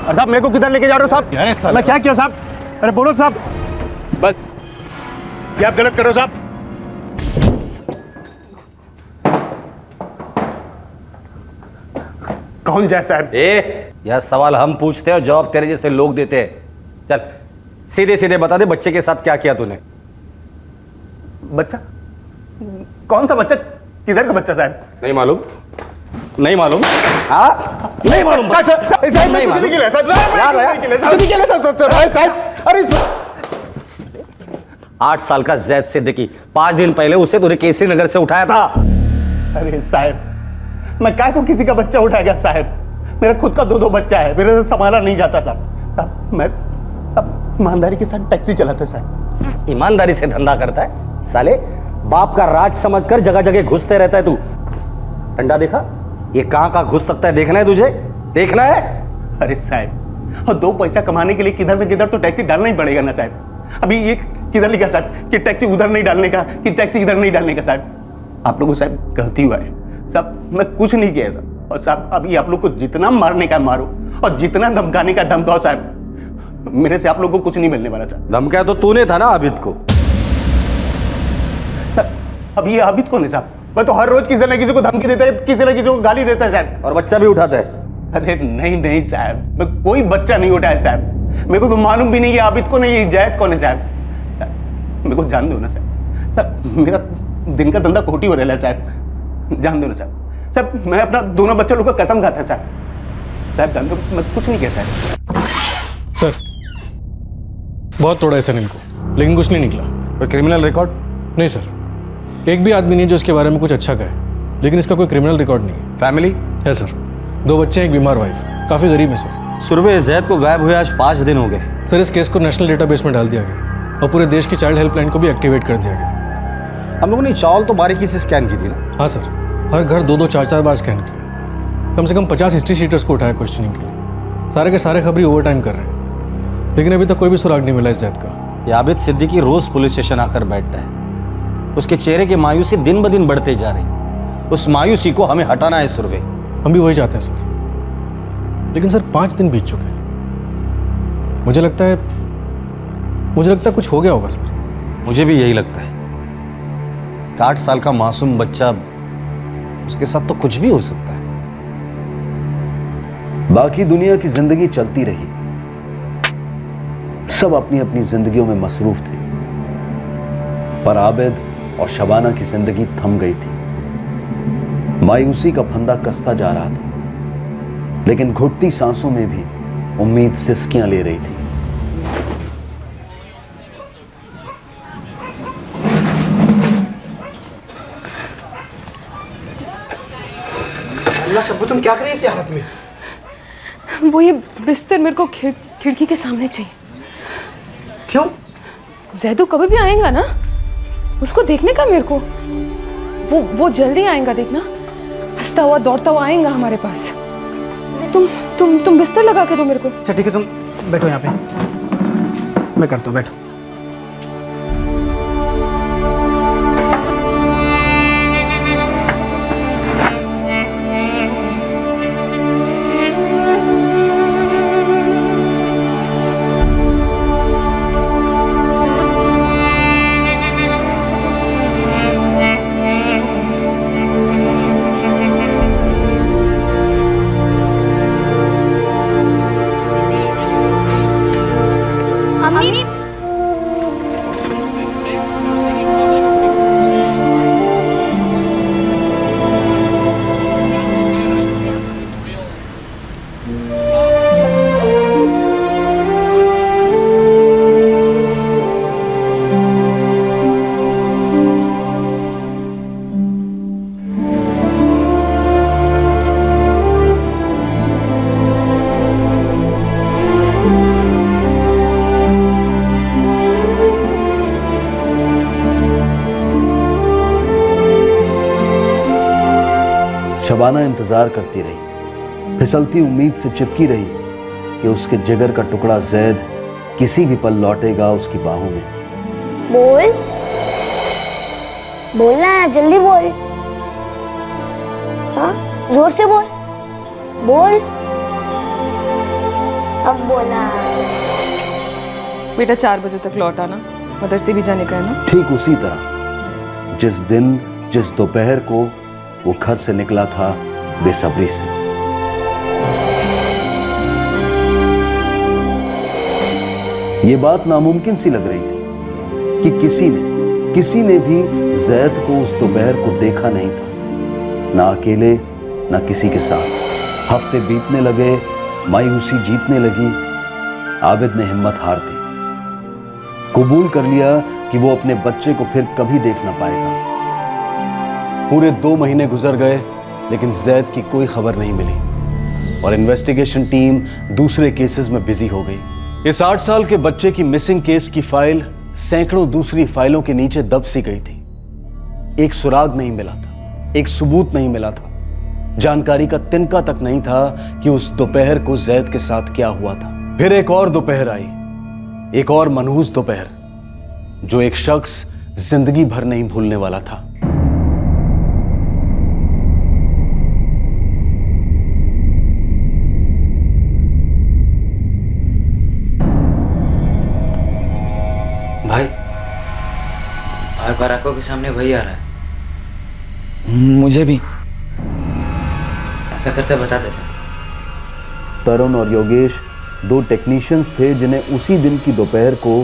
अरे साहब मेरे को किधर लेके जा रहे हो साहब? मैं क्या किया साहब? अरे बोलो साहब। बस क्या आप गलत कर रहे हो साहब? कौन जाए साहब? यह सवाल हम पूछते हैं और जवाब तेरे जैसे लोग देते हैं। चल सीधे सीधे बता दे बच्चे के साथ क्या किया तूने? बच्चा? कौन सा बच्चा? किधर का बच्चा साहब? नहीं मालूम? नहीं मालूम? हाँ नहीं मालूम? नहीं मालूम? अरे 8 साल का जैद सिद्दीकी 5 दिन पहले उसे तूने केसरी नगर से उठाया था। अरे साहब मैं काय को किसी का बच्चा उठाएगा साहब? मेरा खुद का 2 बच्चा है, मेरे से संभाला नहीं जाता साहब। साहब मैं ईमानदारी के साथ टैक्सी चलाता साहब। ईमानदारी से धंधा करता है साले? बाप का राज समझकर जगह जगह घुसते रहता है तू। डंडा देखा? ये कहां कहां घुस सकता है देखना है तुझे? देखना है? अरे साहब और 2 पैसा कमाने के लिए किधर न किधर तो टैक्सी डालना ही पड़ेगा ना साहब। अभी ये किधर लिखा साहब कि टैक्सी उधर नहीं डालने का, कि टैक्सी इधर नहीं डालने का साहब? आप लोगों को साहब गलती हुआ है साहब, मैं कुछ नहीं किया साहब। और साहब अभी आप लोग को जितना मारने का मारो और जितना धमकाने का धमकाओ साहब, मेरे से आप लोगों को कुछ नहीं मिलने वाला साहब। धमकाया तो तूने था ना आबिद को। अब ये आबिद कौन है साहब? मैं तो हर रोज किसी न किसी को धमकी देता है, किसी न किसी को गाली देता है साहब। और बच्चा भी उठाता है? अरे नहीं साहब, मैं कोई बच्चा नहीं उठाया साहब। मेरे को तो मालूम भी नहीं है आबिद कौन है, ये जैद कौन है साहब। मेरे को जान दो ना साहब। साहब मेरा दिन का धंधा खोटी हो रहा है साहब, जान दो ना साहब। साहब मैं अपना दोनों बच्चा लोग का कसम खाता साहब। साहब जान दो, मैं कुछ नहीं किया साहब। सर बहुत तोड़ा है सर इनको, लेकिन कुछ नहीं निकला। कोई क्रिमिनल रिकॉर्ड? नहीं सर, एक भी आदमी नहीं जो इसके बारे में कुछ अच्छा कहे, लेकिन इसका कोई क्रिमिनल रिकॉर्ड नहीं है। फैमिली है सर, 2 बच्चे, एक बीमार वाइफ, काफ़ी गरीब है सर। सुरभि जैद को गायब हुए आज 5 दिन हो गए। सर इस केस को नेशनल डेटाबेस में डाल दिया गया और पूरे देश की चाइल्ड हेल्पलाइन को भी एक्टिवेट कर दिया गया। हम लोगों ने चावल तो बारीकी से स्कैन की थी ना? हाँ सर, हर घर 2-2, 4-4 बार स्कैन किया। कम से कम 50 हिस्ट्री शीटर्स को उठाया क्वेश्चनिंग के लिए। सारे के सारे खबरी ओवर टाइम कर रहे हैं, लेकिन अभी तक कोई भी सुराग नहीं मिला इस जैद का। ये आबिद सिद्दीकी रोज पुलिस स्टेशन आकर बैठता है। उसके चेहरे की मायूसी दिन ब दिन बढ़ते जा रही। उस मायूसी को हमें हटाना है सुरभि। हम भी वही चाहते हैं सर, लेकिन सर 5 दिन बीत चुके हैं। मुझे लगता है कुछ हो गया होगा सर। मुझे भी यही लगता है। 8 साल का मासूम बच्चा, उसके साथ तो कुछ भी हो सकता है। बाकी दुनिया की जिंदगी चलती रही, सब अपनी अपनी जिंदगियों में मसरूफ थे, पर आबिद और शबाना की जिंदगी थम गई थी। मायूसी का फंदा कसता जा रहा था, लेकिन घुटती सांसों में भी उम्मीद सिसकियां ले रही थी। अल्लाह शब्बू, तुम क्या कर रही है इस हालत में? वो ये बिस्तर मेरे को खिड़की के सामने चाहिए। क्यों? जैदू कभी भी आएगा ना, उसको देखने का मेरे को। वो जल्दी आएगा, देखना। हंसता हुआ दौड़ता हुआ आएगा हमारे पास। तुम बिस्तर लगा के दो मेरे को। अच्छा ठीक है, तुम बैठो यहाँ पे, मैं करता हूँ, बैठो। शबाना इंतजार करती रही, फिसलती उम्मीद से चिपकी रही कि उसके जिगर का टुकड़ा जैद किसी भी पल लौटेगा उसकी बाहों में। बोल, बोलना है, जल्दी बोल। हाँ, जोर से बोल, बोल, अब बोला। बेटा 4 बजे तक लौट आना, मदरसे भी जाने का है ना। ठीक उसी तरह जिस दिन जिस दोपहर को वो घर से निकला था बेसब्री से। ये बात नामुमकिन सी लग रही थी कि किसी ने भी जैद को उस दोपहर को देखा नहीं था, ना अकेले ना किसी के साथ। हफ्ते बीतने लगे, मायूसी जीतने लगी। आबिद ने हिम्मत हार दी, कबूल कर लिया कि वो अपने बच्चे को फिर कभी देख ना पाएगा। पूरे 2 महीने गुजर गए लेकिन जैद की कोई खबर नहीं मिली और इन्वेस्टिगेशन टीम दूसरे केसेस में बिजी हो गई। इस 8 साल के बच्चे की मिसिंग केस की फाइल सैकड़ों दूसरी फाइलों के नीचे दब सी गई थी। एक सुराग नहीं मिला था, एक सबूत नहीं मिला था, जानकारी का तिनका तक नहीं था कि उस दोपहर को जैद के साथ क्या हुआ था। फिर एक और दोपहर आई, एक और मनहूस दोपहर, जो एक शख्स जिंदगी भर नहीं भूलने वाला था। भाई, बार बार आंखों के सामने वही आ रहा है। मुझे भी। ऐसा करते बता देते। तरुण और योगेश 2 टेक्नीशियंस थे जिन्हें उसी दिन की दोपहर को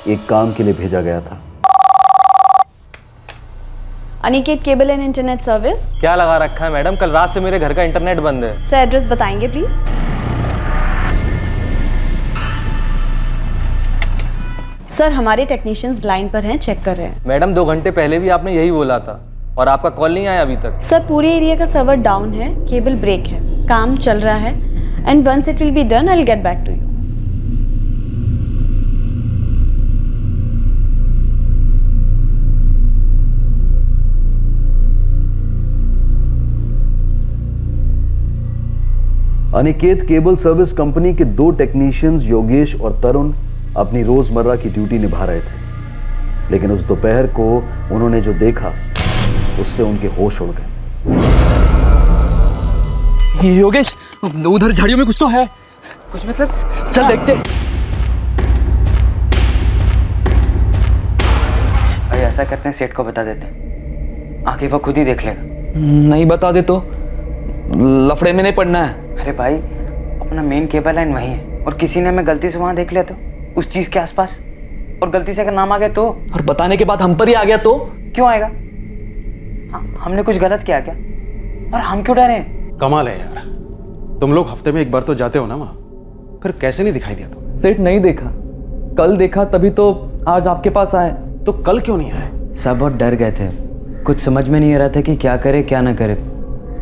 एक काम के लिए भेजा गया था। Aniket cable and internet service. क्या लगा रखा है मैडम? कल रात से मेरे घर का इंटरनेट बंद है। सर एड्रेस बताएंगे प्लीज। सर हमारे टेक्नीशियंस लाइन पर हैं, चेक कर रहे हैं। मैडम 2 घंटे पहले भी आपने यही बोला था और आपका कॉल नहीं आया अभी तक। सर पूरे एरिया का सर्वर डाउन है, केबल ब्रेक है, काम चल रहा है and once it will be done I will get back to you. Aniket cable service company के 2 टेक्नीशियंस योगेश और तरुण अपनी रोजमर्रा की ड्यूटी निभा रहे थे, लेकिन उस दोपहर को उन्होंने जो देखा उससे उनके होश उड़ गए। योगेश, उधर झाड़ियों में कुछ तो है। कुछ मतलब? चल देखते। भाई ऐसा करते हैं, सेठ को बता देते हैं, आगे वो खुद ही देख लेगा। नहीं बता दे तो लफड़े में नहीं पड़ना है। अरे भाई, अपना मेन केबल लाइन वही है और किसी ने हमें गलती से वहां देख लिया तो, उस चीज के आसपास, और गलती से अगर नाम आ गया तो, और बताने के बाद हम पर ही आ गया तो? क्यों आएगा? हमने कुछ गलत किया क्या? और हम क्यों डरे? कमाल है यार, तुम लोग हफ्ते में एक बार तो जाते हो ना वहां, फिर कैसे नहीं दिखाई दिया तुम्हें? सेठ नहीं देखा, कल देखा तभी तो आज आपके पास आए। तो कल क्यों नहीं आए? सब बहुत डर गए थे, कुछ समझ में नहीं आ रहा था कि क्या करे क्या ना करे।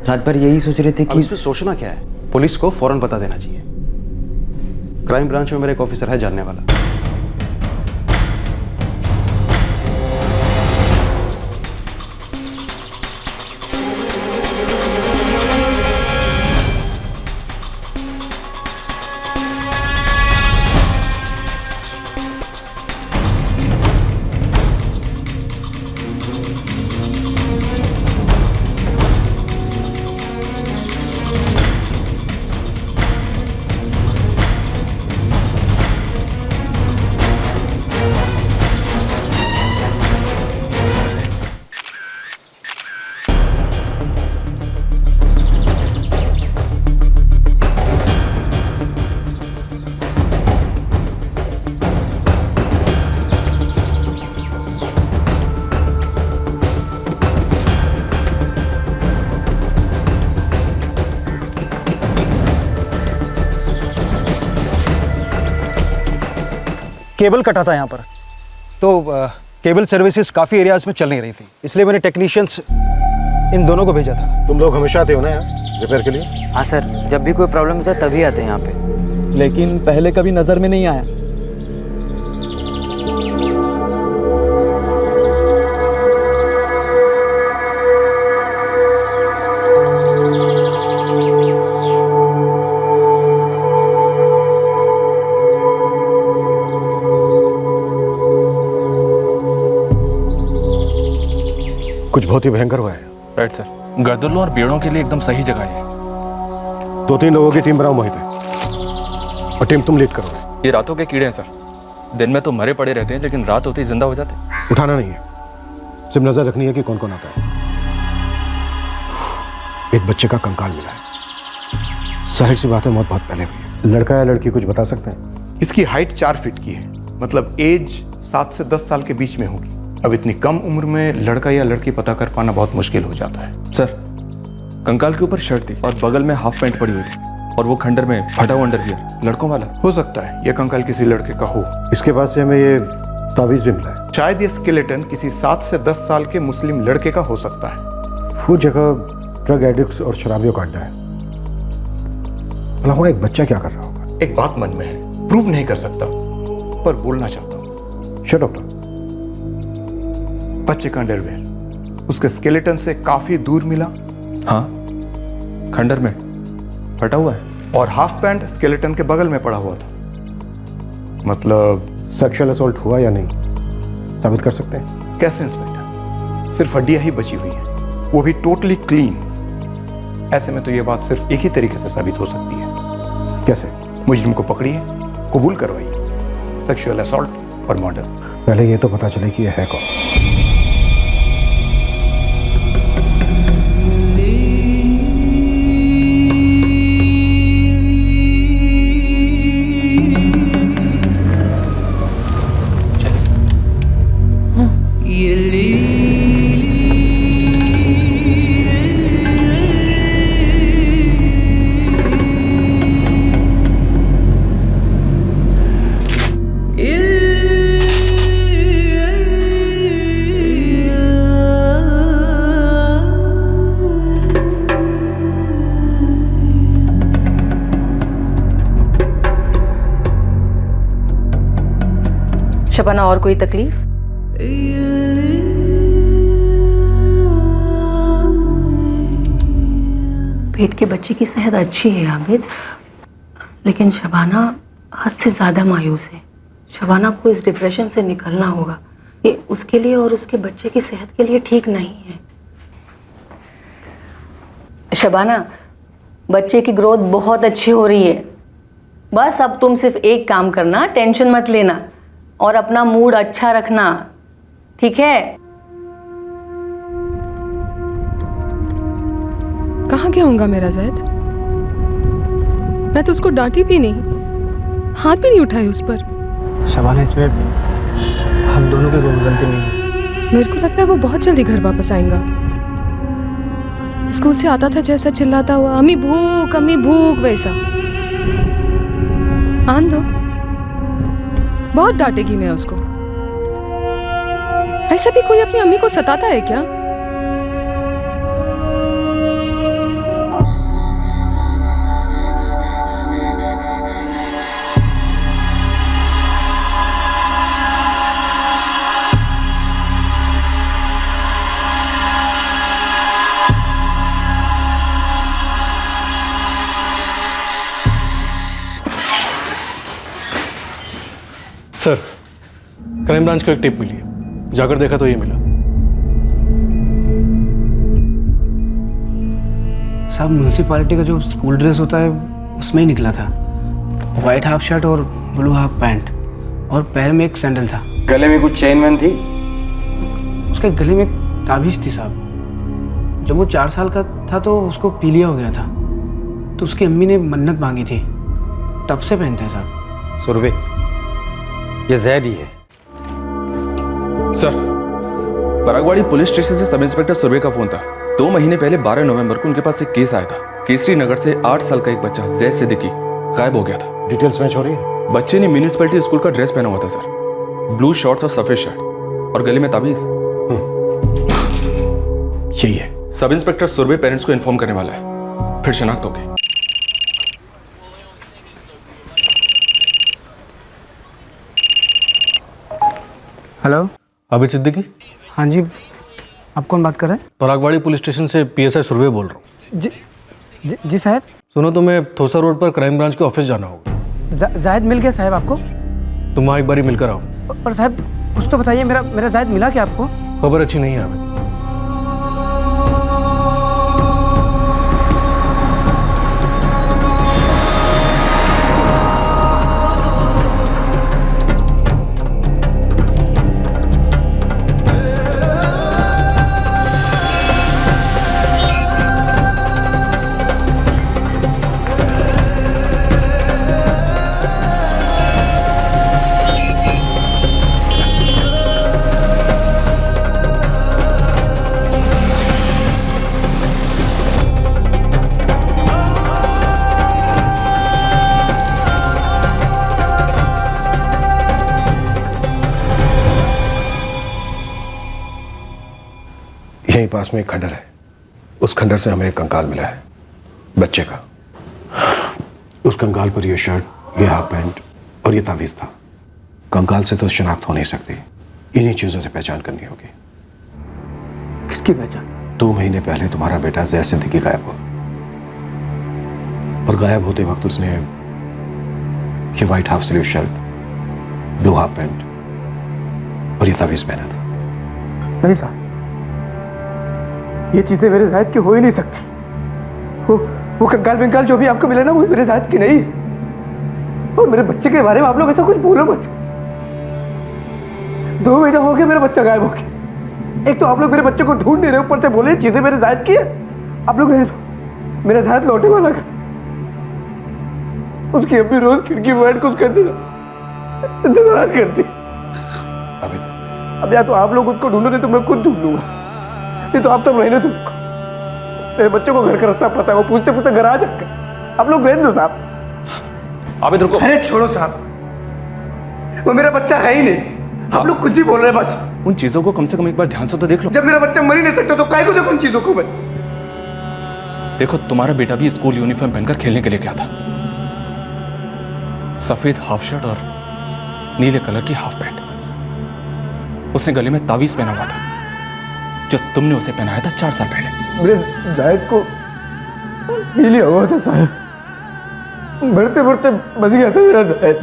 रात भर यही सोच रहे थे कि इसमें सोचना क्या है, पुलिस को फौरन बता देना चाहिए। क्राइम ब्रांच में मेरा एक ऑफिसर है जानने वाला। केबल कटा था यहाँ पर, तो केबल सर्विसेज काफ़ी एरियाज में चल नहीं रही थी, इसलिए मैंने टेक्नीशियंस इन दोनों को भेजा था। तुम लोग हमेशा आते हो ना यहाँ रिपेयर के लिए? हाँ सर, जब भी कोई प्रॉब्लम होता है तभी आते हैं यहाँ पे। लेकिन पहले कभी नज़र में नहीं आया। कुछ बहुत ही भयंकर हुआ है। राइट सर, गर्दलों और पेड़ों के लिए एकदम सही जगह है। 2-3 लोगों की टीम बनाओ मोहित, और टीम तुम लीड करोगे। ये रातों के कीड़े हैं सर, दिन में तो मरे पड़े रहते हैं लेकिन रात होते ही जिंदा हो जाते हैं। उठाना नहीं है, सिर्फ नजर रखनी है कि कौन कौन आता है। एक बच्चे का कंकाल मिला है, जाहिर सी बात है मौत बहुत पहले हुई है। लड़का या लड़की कुछ बता सकते हैं? इसकी हाइट 4 फीट की है, मतलब एज 7 से 10 साल के बीच में होगी। अब इतनी कम उम्र में लड़का या लड़की पता कर पाना बहुत मुश्किल हो जाता है। सर, कंकाल के ऊपर शर्ट थी और बगल में हाफ पैंट पड़ी हुई थी, और वो खंडर में फटा हुआ अंडरवियर लड़कों वाला। हो सकता है ये कंकाल किसी लड़के का हो। इसके पास से हमें ये तावीज भी मिला है। शायद ये स्केलेटन किसी 7 से 10 साल के मुस्लिम लड़के का हो सकता है। वो जगह ड्रग एडिक्ट्स और शराबियों का अड्डा है। भला वहाँ एक बच्चा क्या कर रहा होगा? एक बात मन में है, प्रूव नहीं कर सकता पर बोलना चाहता हूँ। Shut up. बच्चे का अंडरवेयर उसके स्केलेटन से काफी दूर मिला। हाँ, खंडर में फटा हुआ है। और हाफ पैंट स्केलेटन के बगल में पड़ा हुआ था। मतलब सेक्सुअल असॉल्ट हुआ या नहीं साबित कर सकते हैं? कैसे इंस्पेक्टर? सिर्फ हड्डियां ही बची हुई हैं, वो भी टोटली क्लीन। ऐसे में तो ये बात सिर्फ एक ही तरीके से साबित हो सकती है। कैसे? मुजरिम को पकड़िए, कबूल करवाइए, सेक्सुअल असॉल्ट और मर्डर। पहले ये तो पता चले कि ये है कौन। शबाना, और कोई तकलीफ? पेट के बच्चे की सेहत अच्छी है आबिद, लेकिन शबाना हद से ज़्यादा मायूस है। शबाना को इस डिप्रेशन से निकलना होगा। ये उसके लिए और उसके बच्चे की सेहत के लिए ठीक नहीं है। शबाना, बच्चे की ग्रोथ बहुत अच्छी हो रही है। बस अब तुम सिर्फ एक काम करना, टेंशन मत लेना और अपना मूड अच्छा रखना, ठीक है? कहाँ गया होगा मेरा जैद? मैं तो उसको डांटी भी नहीं, हाथ भी नहीं उठाए उस पर। शबाना, इसमें हम दोनों की कोई गलती नहीं है। मेरे को लगता है वो बहुत जल्दी घर वापस आएगा। स्कूल से आता था जैसा चिल्लाता हुआ, अम्मी भूख वैसा। आन दो, बहुत डांटेगी मैं उसको। ऐसा भी कोई अपनी अम्मी को सताता है क्या? सर, क्राइम ब्रांच को एक टिप मिली है, जाकर देखा तो ये मिला। साहब, म्यूनसिपालिटी का जो स्कूल ड्रेस होता है उसमें ही निकला था। वाइट हाफ शर्ट और ब्लू हाफ पैंट, और पैर में एक सैंडल था। गले में कुछ चेन वेन थी? उसके गले में एक ताबीज थी साहब। जब वो 4 साल का था तो उसको पीलिया हो गया था, तो उसकी अम्मी ने मन्नत मांगी थी, तब से पहनते हैं साहब। सुरभि, ये जैद ही है। सर, परागवाड़ी पुलिस स्टेशन से सब इंस्पेक्टर सुरभि का फोन था। 2 महीने पहले 12 नवंबर को उनके पास एक केस आया था। केसरी नगर से 8 साल का एक बच्चा जैद सिद्दीकी गायब हो गया था। डिटेल्स मैच हो रही है? बच्चे ने म्यूनिसिपैलिटी स्कूल का ड्रेस पहना हुआ था सर, ब्लू शॉर्ट्स और सफेद शर्ट, और गले में ताबीज। यही है। सब इंस्पेक्टर सुरभि पेरेंट्स को इन्फॉर्म करने वाला है, फिर शनाख्त होगी। हेलो, आबिद सिद्दीकी? हाँ जी, आप कौन बात कर रहे हैं? परागवाड़ी पुलिस स्टेशन से PSI सुरभि बोल रहा हूँ। जी साहब। सुनो, तुम्हें थोसा रोड पर क्राइम ब्रांच के ऑफिस जाना होगा। जायद मिल गया साहब आपको? तुम वहाँ एक बारी मिलकर आओ। पर साहब कुछ तो बताइए, मेरा जायद मिला क्या आपको? खबर अच्छी नहीं है आबिद। यहीं पास में एक खंडर है, उस खंडर से हमें एक कंकाल मिला है बच्चे का। उस कंकाल पर ये शर्ट, ये हाफ पैंट और ये तावीज़ था। कंकाल से तो शनाख्त हो नहीं सकती, इन्हीं चीज़ों से पहचान करनी होगी। किसकी पहचान? 2 महीने पहले तुम्हारा बेटा जैद सिद्दीकी गायब हुआ, और गायब होते वक्त उसने ये white half sleeve shirt, blue half pant और ये तावीज़ पहना था। नहीं साहब, ये चीजें मेरे जायद की हो ही नहीं सकती। वो कंकाल बिंकाल जो भी आपको मिले ना, वो मेरे जायद की नहीं। और मेरे बच्चे के बारे में आप लोग ऐसा कुछ बोलो मत। 2 महीना हो गया मेरा बच्चा गायब हो गया। एक तो आप लोग मेरे बच्चे को ढूंढ नहीं रहे, ऊपर से बोले चीजें मेरे जायद की है। आप लोग नहीं, मेरा जायद लौटे वाला कर। उसकी अम्मी रोज खिड़की में बैठ के उसका इंतजार करती। अब या तो आप लोग उसको ढूंढोगे तो मैं खुद ढूंढ लूंगा, नहीं तो आप सब रहने दो। मेरे बच्चों को घर का रास्ता पता है, वो पूछते पूछते घर आ जाएगा। आप लोग रहने दो साहब। आबिद रुको। अरे छोड़ो साहब, वो मेरा बच्चा है ही नहीं। आप लोग कुछ भी बोल रहे हैं बस। उन चीजों को कम से कम एक बार ध्यान से तो देख लो। जब मेरा बच्चा मर ही नहीं सकता तो काहे को देखो उन चीजों को मैं। देखो, तुम्हारा बेटा भी स्कूल यूनिफॉर्म पहनकर खेलने के लिए गया था। सफेद हाफ शर्ट और नीले कलर की हाफ पैंट। उसने गले में तावीज पहना हुआ था जो तुमने उसे पहनाया था 4 साल पहले। मेरे जायद को पीली हुआ था साहब, बढ़ते बढ़ते बच गया था मेरा जायद।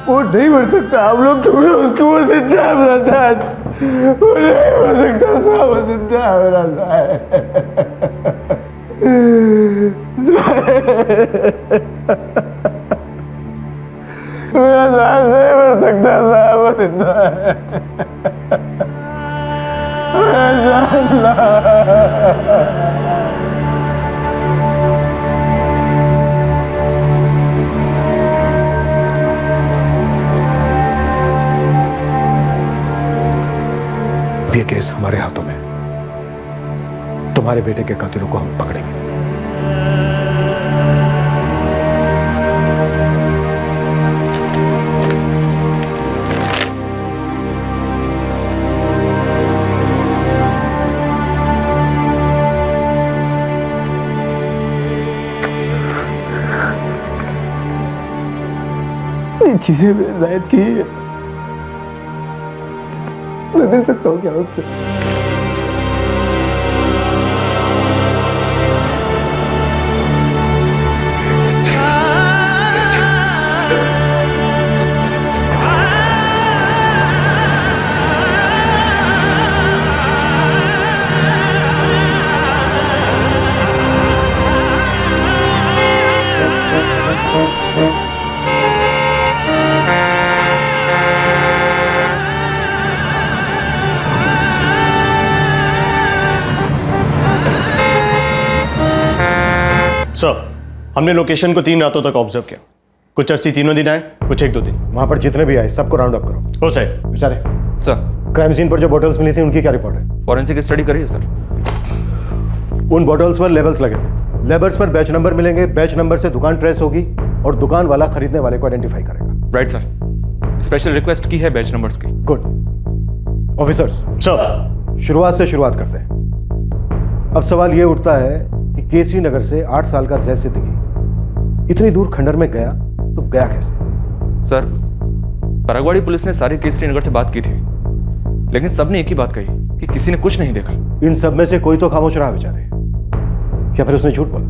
वो नहीं बढ़ सकता, आप लोग ढूंढो उसको। वो जिंदा है मेरा जायद, वो नहीं बढ़ सकता साहब, वो जिंदा है मेरा जायद। मेरा जायद नहीं बढ़ सकता साहब, वो जिंदा है। ये केस हमारे हाथों में, तुम्हारे बेटे के कातिलों को हम पकड़ेंगे। चीजें मेरे जायद की ही है। मैं मिल सकता हूँ क्या उससे? सर, हमने लोकेशन को 3 रातों तक ऑब्जर्व किया। कुछ अर्सी 3 दिन आए, कुछ 1-2 दिन। वहां पर जितने भी आए सबको राउंड अप करो। हो सर। बेचारे सर, क्राइम सीन पर जो बॉटल्स मिली थी उनकी क्या रिपोर्ट है? फॉरेंसिक स्टडी करिए सर। उन बॉटल्स पर लेबल्स लगे थे। लेबल्स पर बैच नंबर मिलेंगे, बैच नंबर से दुकान ट्रेस होगी और दुकान वाला खरीदने वाले को आइडेंटिफाई करेगा। राइट सर, स्पेशल रिक्वेस्ट की है बैच नंबर्स की। Good officers. सर, शुरुआत से शुरुआत करते हैं। अब सवाल ये उठता है कि केसरी नगर से 8 साल का जैद सिद्दीकी इतनी दूर खंडर में गया तो गया कैसे? सर, परगवाड़ी पुलिस ने सारे केसरी नगर से बात की थी, लेकिन सबने एक ही बात कही कि किसी ने कुछ नहीं देखा। इन सब में से कोई तो खामोश रहा बेचारे, या फिर उसने झूठ बोला?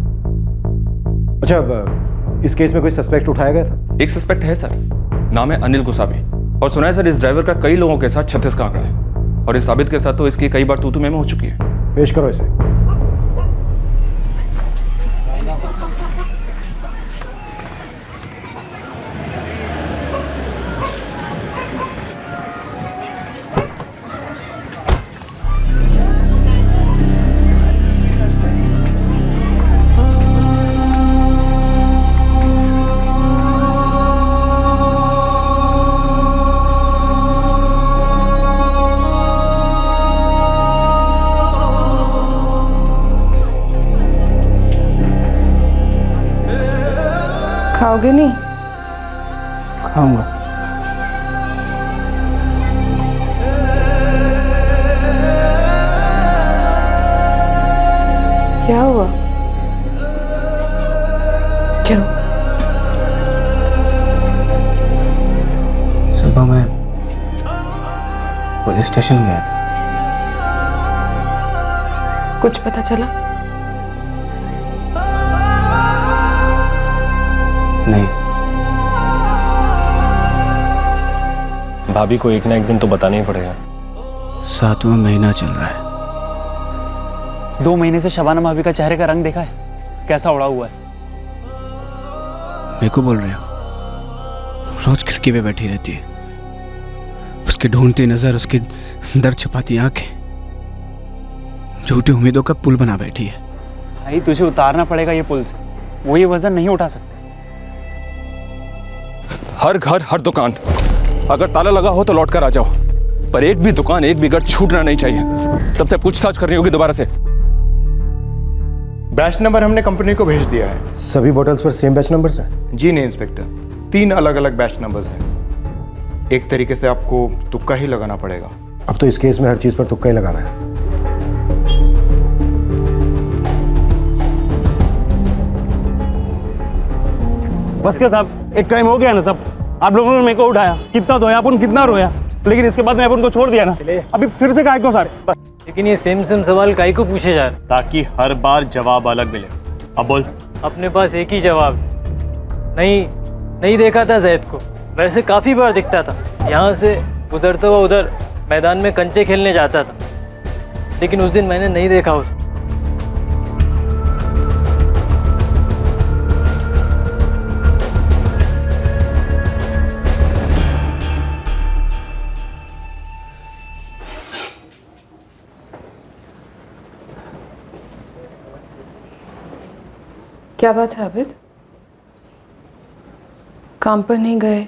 अच्छा, अब इस केस में कोई सस्पेक्ट उठाया गया था? एक सस्पेक्ट है सर, नाम है अनिल गुसाबी, और सुना है सर इस ड्राइवर का कई लोगों के साथ 36 का आंकड़ा है, और इस साबित के साथ तो इसकी कई बार तू-तू मैं हो चुकी है। पेश करो इसे। खाओगे नहीं? खाऊंगा। पुलिस स्टेशन गया था। कुछ पता चला? नहीं। भाभी को एक ना एक दिन तो बताना ही पड़ेगा। 7वां महीना चल रहा है। 2 महीने से शबाना भाभी का चेहरे का रंग देखा है? कैसा उड़ा हुआ है। मेरे को बोल रहे हो? रोज खिड़की पे बैठी रहती है, उसकी ढूंढती नजर, उसकी दर्द छुपाती आंखें, झूठी उम्मीदों का पुल बना बैठी है। भाई तुझे उतारना पड़ेगा ये पुल से, वो ये वजन नहीं उठा सकते। हर घर हर दुकान अगर ताला लगा हो तो लौट कर आ जाओ, पर एक भी दुकान एक भी घर छूटना नहीं चाहिए। सबसे पूछताछ करनी होगी दोबारा से। बैच नंबर हमने कंपनी को भेज दिया है। सभी bottles per same batch numbers हैं? जी नहीं इंस्पेक्टर, 3 अलग अलग बैच नंबर्स हैं। एक तरीके से आपको तुक्का ही लगाना पड़ेगा। अब तो इस केस में हर चीज पर तुक्का ही लगाना है। बस क्या साहब, एक टाइम हो गया ना सब। आप लोगों ने मेरे को उठाया, कितना रोया अपन, कितना रोया, लेकिन इसके बाद मैं अपन को छोड़ दिया ना। अभी फिर से काय को सारे। लेकिन ये सेम सवाल काहे को पूछे जा रहे? ताकि हर बार जवाब अलग मिले। अब बोल। अपने पास एक ही जवाब। नहीं देखा था जैद को, वैसे काफी बार दिखता था। यहाँ से गुजरता हुआ उधर मैदान में कंचे खेलने जाता था, लेकिन उस दिन मैंने नहीं देखा उसे। क्या बात है आबिद? काम पर नहीं गए,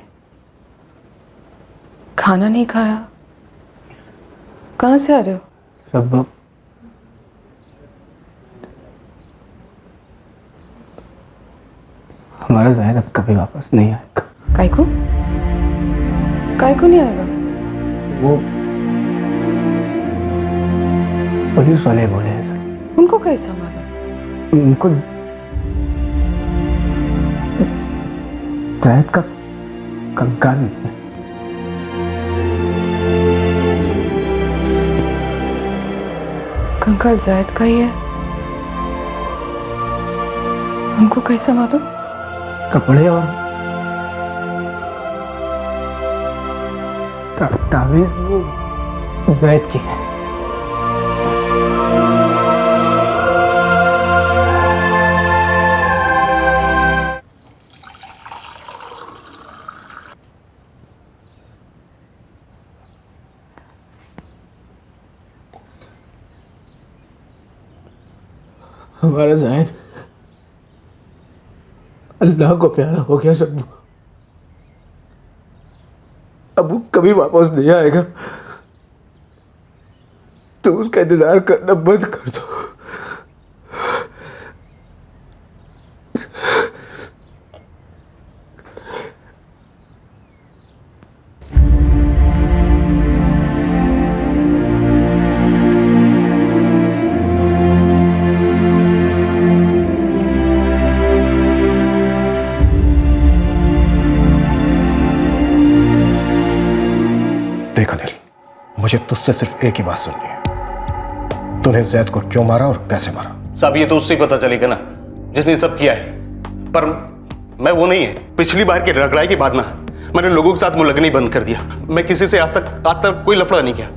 खाना नहीं खाया, कहाँ से आ रहे हो? सब हमारा जाहिर अब कभी वापस नहीं आएगा। काय को नहीं आएगा? वो पुलिस वाले बोले हैं सर। उनको कैसा मालूम? उनको जायद का कंकाल नहीं है। कंकाल जायद का ही है, उनको कैसा मालूम? कपड़े और तावीज वो जायद की है। हमारा जायद अल्लाह को प्यारा हो गया शब्बू। अब वो कभी वापस नहीं आएगा, तो उसका इंतजार करना बंद कर दो। देख अनिल, मुझे तुझसे सिर्फ एक ही बात सुननी है। तूने जैद को क्यों मारा और कैसे मारा? साहब ये तो उससे ही पता चलेगा ना जिसने सब किया है। पर मैं वो नहीं है। पिछली बार की लड़ाई के बाद ना मैंने लोगों के साथ मुँह ही बंद कर दिया। मैं किसी से आज तक कोई लफड़ा नहीं किया।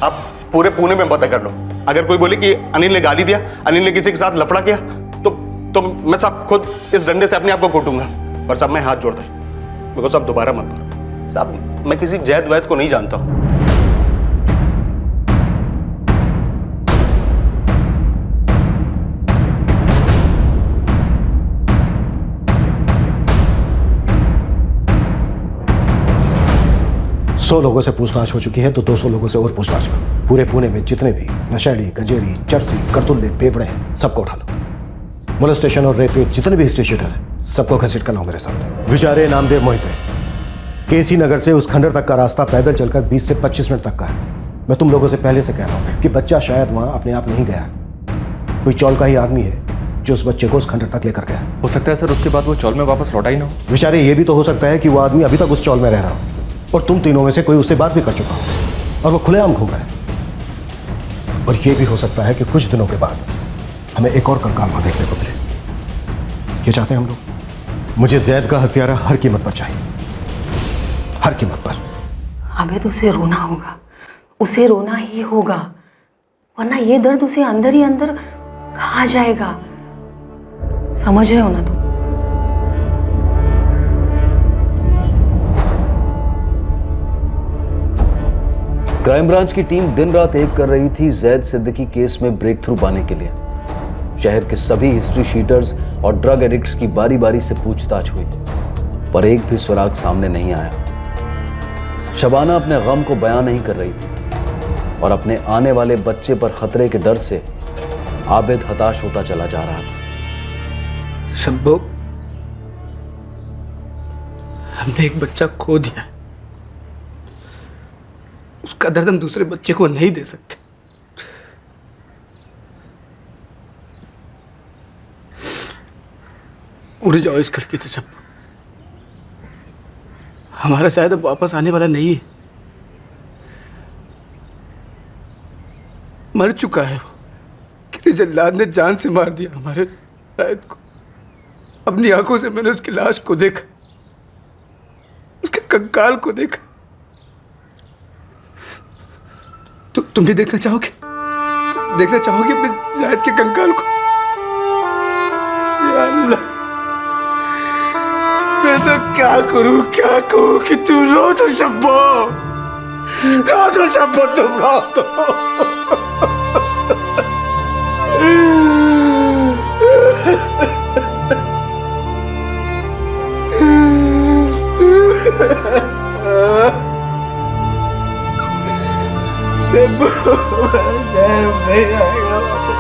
आप पूरे पुणे में पता कर लो। अगर कोई बोले कि अनिल ने गाली दिया, अनिल ने किसी के साथ लफड़ा किया, तो मैं साहब खुद इस डंडे से अपने आप को कोटूंगा। पर साहब मैं हाथ जोड़ता हूँ, मेरे को साहब दोबारा मत मारो। साहब मैं किसी जैद वैद को नहीं जानता हूँ। सौ लोगों से पूछताछ हो चुकी है, तो 200 लोगों से और पूछताछ करो। पूरे पुणे में जितने भी नशेड़ी, गंजेरी, चरसी, करतुल्ले, बेवड़े हैं, सबको उठा लो। मोलेस्टेशन और रेप के जितने भी हिस्ट्री शीटर हैं, सबको घसीट कर लाओ मेरे सामने। विचारे नामदेव मोहिते, केसी नगर से उस खंडर तक का रास्ता पैदल चलकर 20 से 25 मिनट तक का है। मैं तुम लोगों से पहले से कह रहा हूँ कि बच्चा शायद वहाँ अपने आप नहीं गया। कोई चौल का ही आदमी है जो उस बच्चे को उस खंडर तक लेकर गया। हो सकता है सर उसके बाद वो चौल में वापस लौटा ही ना हो। विचारे ये भी तो हो सकता है कि वो आदमी अभी तक उस चौल में रह रहा हो और तुम तीनों में से कोई उससे बात भी कर चुका हो। और वो खुलेआम घूम रहा है। और ये भी हो सकता है कि कुछ दिनों के बाद हमें एक और कंकाल वहां देखने को मिले। ये चाहते हैं हम लोग। मुझे जैद का हत्यारा हर कीमत पर चाहिए, हर कीमत पर। आबिद, उसे रोना होगा, उसे रोना ही होगा, वरना ये दर्द उसे अंदर ही अंदर खा जाएगा। समझ रहे हो ना तुम? क्राइम ब्रांच की टीम दिन रात एक कर रही थी जैद सिद्दीकी केस में ब्रेक थ्रू पाने के लिए। शहर के सभी हिस्ट्री शीटर्स और ड्रग एडिक्ट्स की बारी बारी से पूछताछ हुई, पर एक भी सुराग सामने नहीं आया। शबाना अपने गम को बयां नहीं कर रही थी और अपने आने वाले बच्चे पर खतरे के डर से आबिद हताश होता चला जा रहा था। शब्बो, हमने एक बच्चा खो दिया, उसका दर्द हम दूसरे बच्चे को नहीं दे सकते। उड़ जाओ इस खिड़की से शब्बो, हमारा शायद अब वापस आने वाला नहीं है। मर चुका है वो, किसी जल्लाद ने जान से मार दिया हमारे शायद को। अपनी आंखों से मैंने उसकी लाश को देखा, उसके कंकाल को देखा। तुम भी देखना चाहोगे? देखना चाहोगे अपने जायद के कंकाल को? या अल्लाह, मैं तो क्या करूं कि तू रो तो शब्बो, तुम रो तो। नहीं आएगा वापस।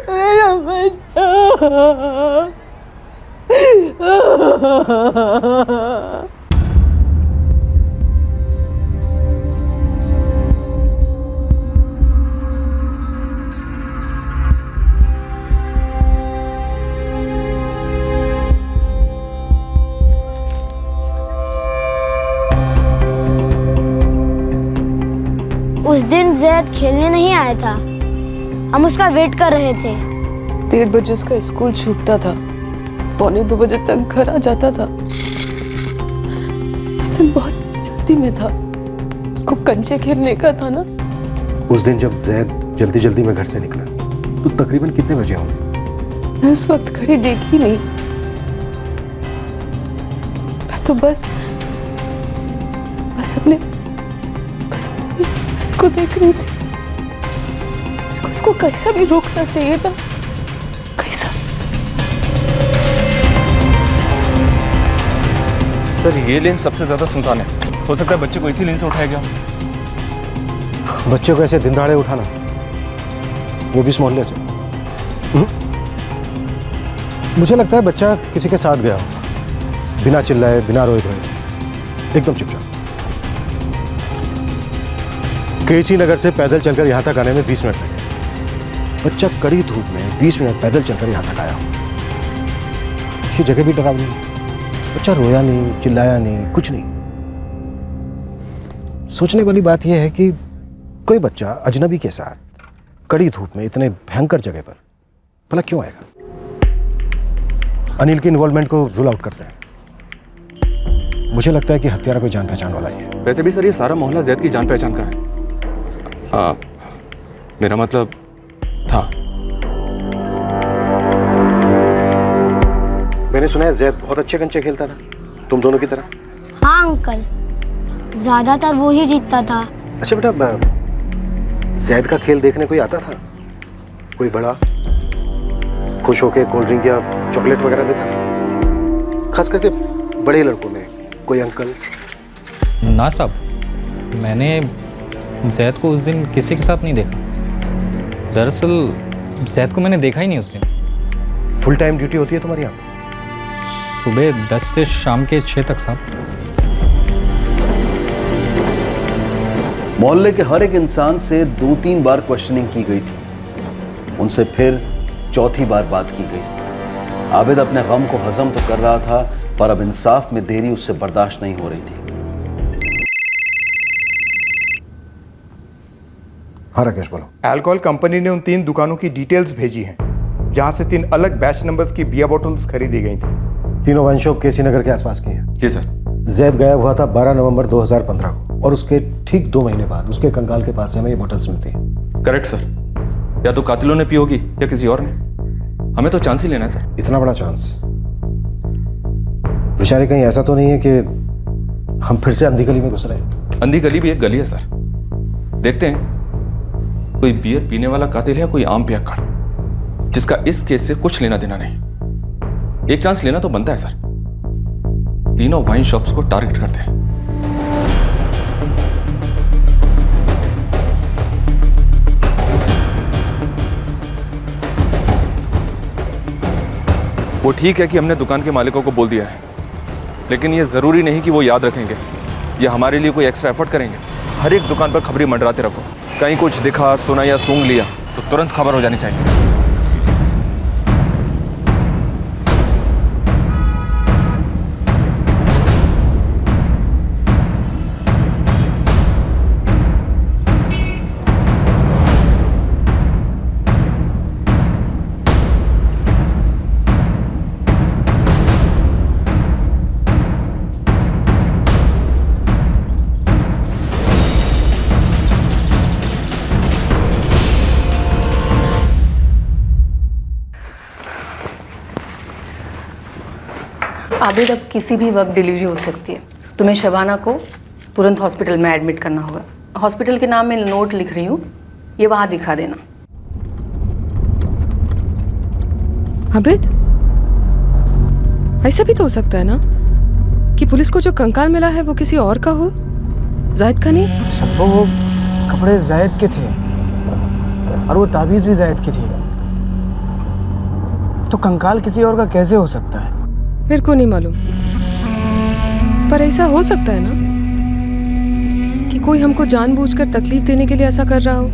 मेरा बच्चा। उस दिन जैद खेलने नहीं आया था, हम उसका वेट कर रहे थे। 1:30 बजे उसका स्कूल छूटता था, 1:45 बजे तक घर आ जाता था। उस दिन बहुत जल्दी में था, उसको कंचे खेलने का था ना। उस दिन जब जैद जल्दी जल्दी में घर से निकला तो तकरीबन कितने बजे होंगे? मैं उस वक्त घड़ी देखी नहीं, मैं तो बस अपने को देख रही थी। उसको कैसा भी रोकना चाहिए था, कैसा। सर ये लेन सबसे ज्यादा सुनसान है, हो सकता है बच्चे को इसी लेन से उठाया गया। बच्चे को ऐसे दिन दहाड़े उठाना, वो भी इस मोहल्ले से। मुझे लगता है बच्चा किसी के साथ गया होगा, बिना चिल्लाए, बिना रोए धोए, एकदम चुपचाप। केसी नगर से पैदल चलकर यहाँ तक आने में 20 मिनट लगे। बच्चा कड़ी धूप में 20 मिनट पैदल चलकर यहाँ तक आया। ये जगह भी डरावनी है। बच्चा रोया नहीं, चिल्लाया नहीं, कुछ नहीं। सोचने वाली बात यह है कि कोई बच्चा अजनबी के साथ कड़ी धूप में इतने भयंकर जगह पर भला क्यों आएगा? अनिल की इन्वॉल्वमेंट को रूल आउट करते हैं। मुझे लगता है कि हत्यारा कोई जान पहचान वाला ही है। वैसे भी सर ये सारा मोहल्ला जैद की जान पहचान का है। हाँ, मेरा मतलब था। मैंने सुना है जैद बहुत अच्छे कंचे खेलता था, तुम दोनों की तरह। हाँ अंकल, ज्यादातर वो ही जीतता था। अच्छा बेटा, जैद का खेल देखने कोई आता था? कोई बड़ा खुश होके कोल्ड ड्रिंक या चॉकलेट वगैरह देता था? खास करके बड़े लड़कों में कोई अंकल? ना साहब, मैंने जैद को उस दिन किसी के साथ नहीं देखा। दरअसल जैद को मैंने देखा ही नहीं उस दिन। फुल टाइम ड्यूटी होती है तुम्हारी यहाँ? सुबह 10 से शाम के 6 तक साहब। मोहल्ले के हर एक इंसान से 2-3 बार क्वेश्चनिंग की गई थी, उनसे फिर चौथी बार बात की गई। आबिद अपने गम को हजम तो कर रहा था, पर अब इंसाफ में देरी उससे बर्दाश्त नहीं हो रही थी। हाँ राकेश बोलो। अल्कोहल कंपनी ने उन 3 दुकानों की डिटेल्स भेजी हैं, जहां से 3 अलग बैच नंबर्स की बियर बोतल्स खरीदी गई थी। तीनों वाइन शॉप केसी नगर के आसपास की है। जी सर। जैद गायब हुआ था 12 नवंबर 2015 को, और उसके ठीक 2 महीने बाद उसके कंकाल के पास से हमें ये बोतल्स मिलती हैं। Correct sir. या तो कातिलों ने पी होगी या किसी और ने। हमें तो चांस ही लेना है सर। इतना बड़ा चांस? बेचारे कहीं ऐसा तो नहीं है कि हम फिर से अंधी गली में घुस रहे हैं? अंधी गली भी एक गली है सर। देखते हैं कोई बियर पीने वाला कातिल है, कोई आम पियक्कड़, जिसका इस केस से कुछ लेना देना नहीं। एक चांस लेना तो बनता है सर। तीनों वाइन शॉप्स को टारगेट करते हैं। वो ठीक है कि हमने दुकान के मालिकों को बोल दिया है, लेकिन ये जरूरी नहीं कि वो याद रखेंगे या हमारे लिए कोई एक्स्ट्रा एफर्ट करेंगे। हर एक दुकान पर खबरें मंडराते रखो। कहीं कुछ दिखा, सुना या सूंघ लिया तो तुरंत खबर हो जानी चाहिए। आबिद, अब किसी भी वक्त डिलीवरी हो सकती है। तुम्हें शबाना को तुरंत हॉस्पिटल में एडमिट करना होगा। हॉस्पिटल के नाम में नोट लिख रही हूँ, ये वहाँ दिखा देना। आबिद, ऐसा भी तो हो सकता है ना कि पुलिस को जो कंकाल मिला है वो किसी और का हो, जायद का नहीं। शब्बो, वो कपड़े जायद के थे और वो ताबीज़ भी जायद की थी, तो कंकाल किसी और का कैसे हो सकता है? मेरे को नहीं मालूम, पर ऐसा हो सकता है ना कि कोई हमको जानबूझकर तकलीफ देने के लिए ऐसा कर रहा हो।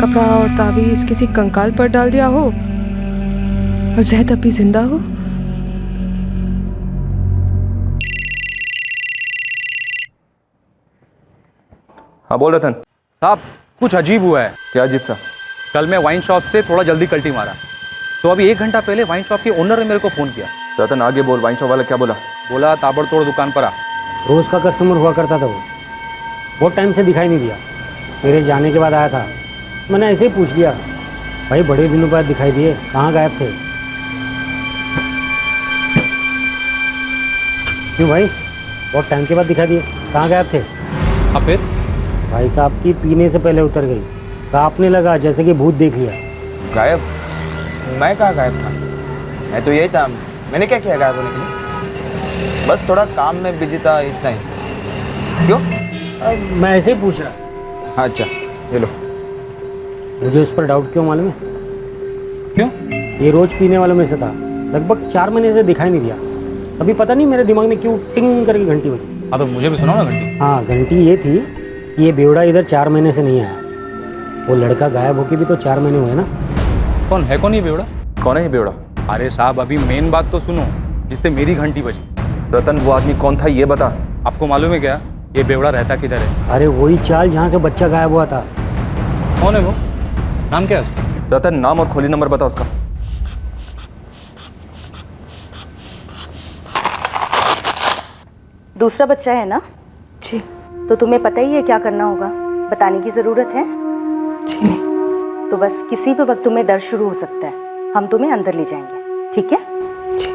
कपड़ा और ताबीज किसी कंकाल पर डाल दिया हो और जैद अब भी जिंदा हो। हाँ बोल रतन साहब, कुछ अजीब हुआ है। क्या अजीब सा? कल मैं वाइन शॉप से थोड़ा जल्दी कल्टी मारा, तो अभी 1 घंटा पहले वाइन शॉप के ओनर ने मेरे को फ़ोन किया। रतन आगे बोल, वाइन शॉप वाला क्या बोला? बोला ताबड़तोड़ दुकान पर आ। रोज़ का कस्टमर हुआ करता था वो, बहुत टाइम से दिखाई नहीं दिया। मेरे जाने के बाद आया था, मैंने ऐसे ही पूछ लिया, भाई बड़े दिनों बाद दिखाई दिए, कहाँ गायब थे? क्यों भाई, बहुत टाइम के बाद दिखाई दिए, कहाँ गायब थे? अब फिर भाई साहब की पीने से पहले उतर गई, कांपने लगा जैसे कि भूत देख लिया। गायब? मैं कहाँ गायब था? मैं तो यही था। मैंने क्या किया गायब होने के लिए? बस थोड़ा काम में बिजी था, इतना ही। क्यों? मैं ऐसे ही पूछ रहा। अच्छा ये लो। मुझे उस पर डाउट क्यों मालूम है? क्यों? ये रोज पीने वालों में से था, लगभग 4 महीने से दिखाई नहीं दिया। अभी पता नहीं मेरे दिमाग में क्यों टिंग करके घंटी बजी। हाँ तो मुझे भी सुनाओ ना घंटी। हाँ, घंटी ये थी कि ये बेवड़ा इधर 4 महीने से नहीं आया। वो लड़का गायब होके भी तो 4 महीने हुए ना। कौन है, कौन ये बेवड़ा? कौन है ये बेवड़ा? अरे साहब अभी मेन बात तो सुनो जिससे मेरी घंटी बजी। रतन वो आदमी कौन था ये बता। आपको मालूम है क्या ये बेवड़ा रहता किधर है? अरे वही चाल जहाँ से बच्चा गायब हुआ था। कौन है वो? नाम क्या है? रतन नाम और खोली नंबर बता उसका। दूसरा बच्चा है ना? जी। तो तुम्हें पता ही है क्या करना होगा, बताने की जरूरत है? जी नहीं। तो बस किसी भी वक्त तुम्हें दर्द शुरू हो सकता है, हम तुम्हें अंदर ले जाएंगे, ठीक है? जी।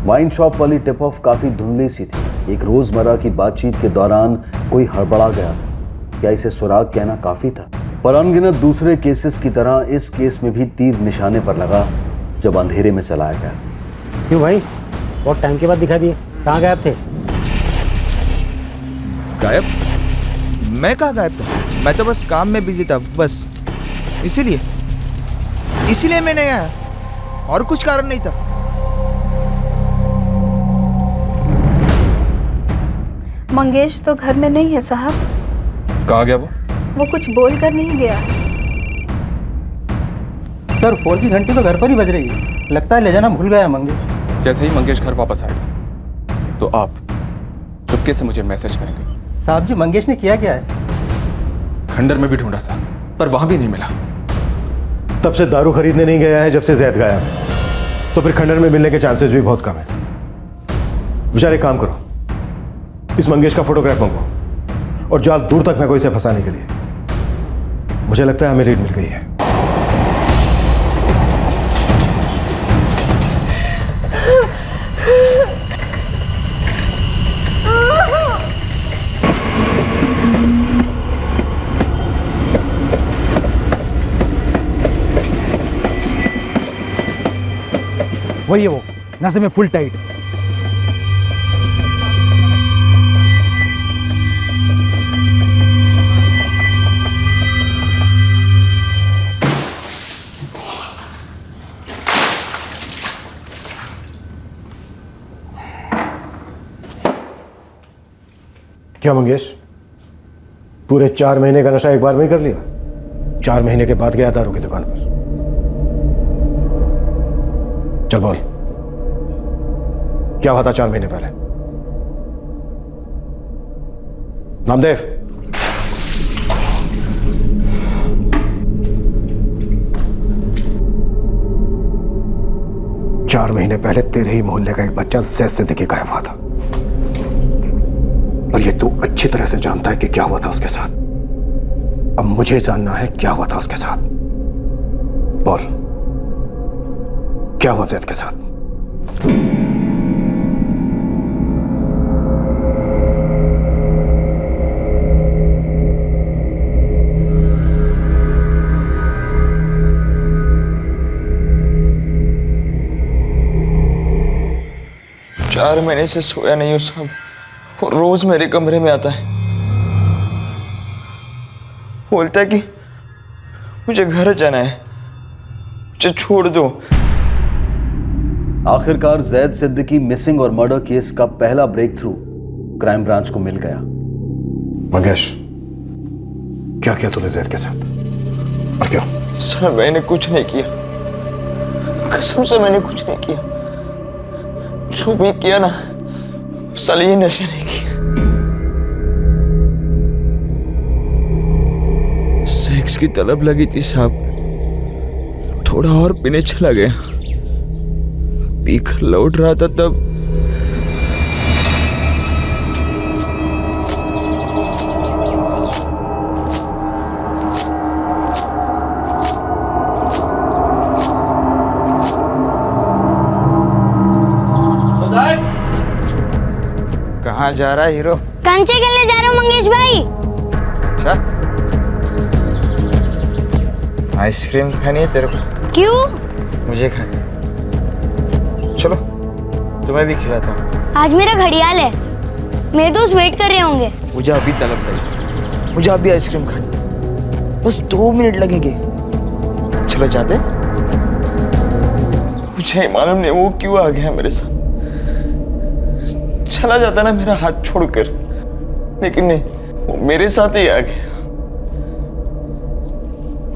वाइन शॉप वाली टिप ऑफ काफी धुंधली सी थी। एक रोजमर्रा की बातचीत के दौरान कोई हड़बड़ा गया था। क्या इसे सुराग कहना काफी था? पर अनगिनत दूसरे केसेस की तरह इस केस में भी तीर निशाने पर लगा जब अंधेरे में चलाया गया। क्यों भाई, बहुत टाइम के बाद दिखा दिए, कहाँ गायब थे? गायब? मैं कहाँ गायब था? मैं तो बस काम में बिजी था, बस इसीलिए मैं नहीं आया, और कुछ कारण नहीं था। मंगेश तो घर में नहीं है साहब। कहाँ गया वो? वो कुछ बोल कर नहीं गया। सर फोन की घंटी तो घर पर ही बज रही है, लगता है ले जाना भूल गया मंगेश। जैसे ही मंगेश घर वापस आएगा तो आप चुपके से मुझे मैसेज करेंगे। साहब जी मंगेश ने किया क्या है? खंडर में भी ढूंढा साहब, पर वहां भी नहीं मिला। तब से दारू खरीदने नहीं गया है जब से जैद गायब, तो फिर खंडर में मिलने के चांसेस भी बहुत कम है। बेचारे काम करो, इस मंगेश का फोटोग्राफ मंगवाओ और जाल दूर तक मैं कोई इसे फंसाने के लिए। मुझे लगता है हमें लीड मिल गई है। वही है वो, नशे में फुल टाइट। क्या मंगेश, पूरे 4 महीने का नशा एक बार में ही कर लिया? 4 महीने के बाद गया दारू की दुकान पर। चल बोल, क्या हुआ था 4 महीने पहले? नामदेव, चार महीने पहले तेरे ही मोहल्ले का एक बच्चा जैद सिद्दीकी गायब हुआ था, और ये तू अच्छी तरह से जानता है कि क्या हुआ था उसके साथ। अब मुझे जानना है क्या हुआ था उसके साथ। बोल, क्या हुआ जैद के साथ? चार महीने से सोया नहीं हूं साहब, वो रोज मेरे कमरे में आता है, बोलता है कि मुझे घर जाना है, मुझे छोड़ दो। आखिरकार जैद सिद्दीकी मिसिंग और मर्डर केस का पहला ब्रेक थ्रू क्राइम ब्रांच को मिल गया। मंगेश, क्या किया तूने जैद के साथ और क्यों? सर मैंने कुछ नहीं किया, कसम से मैंने कुछ नहीं किया। जो भी किया ना, साले ये नशे नहीं किया। सेक्स की तलब लगी थी साहब, थोड़ा और पीने चला गया, पीकर लौट रहा था तब कहाँ जा रहा है हीरो? कंचे खेलने जा रहा हूँ मंगेश भाई। अच्छा, आइसक्रीम खानी है तेरे को? क्यों? मुझे खानी। चलो तुम्हें भी खिलाता हूँ। आज मेरा घड़ियाल है, मेरे दोस्त वेट कर रहे होंगे। मुझे अभी तलब लगी, मुझे अभी आइसक्रीम खानी, बस 2 मिनट लगेंगे। चलो जाते। मुझे मालूम नहीं वो क्यों आ गया मेरे साथ, चला जाता ना मेरा हाथ छोड़कर। लेकिन नहीं, वो मेरे साथ ही आ गया,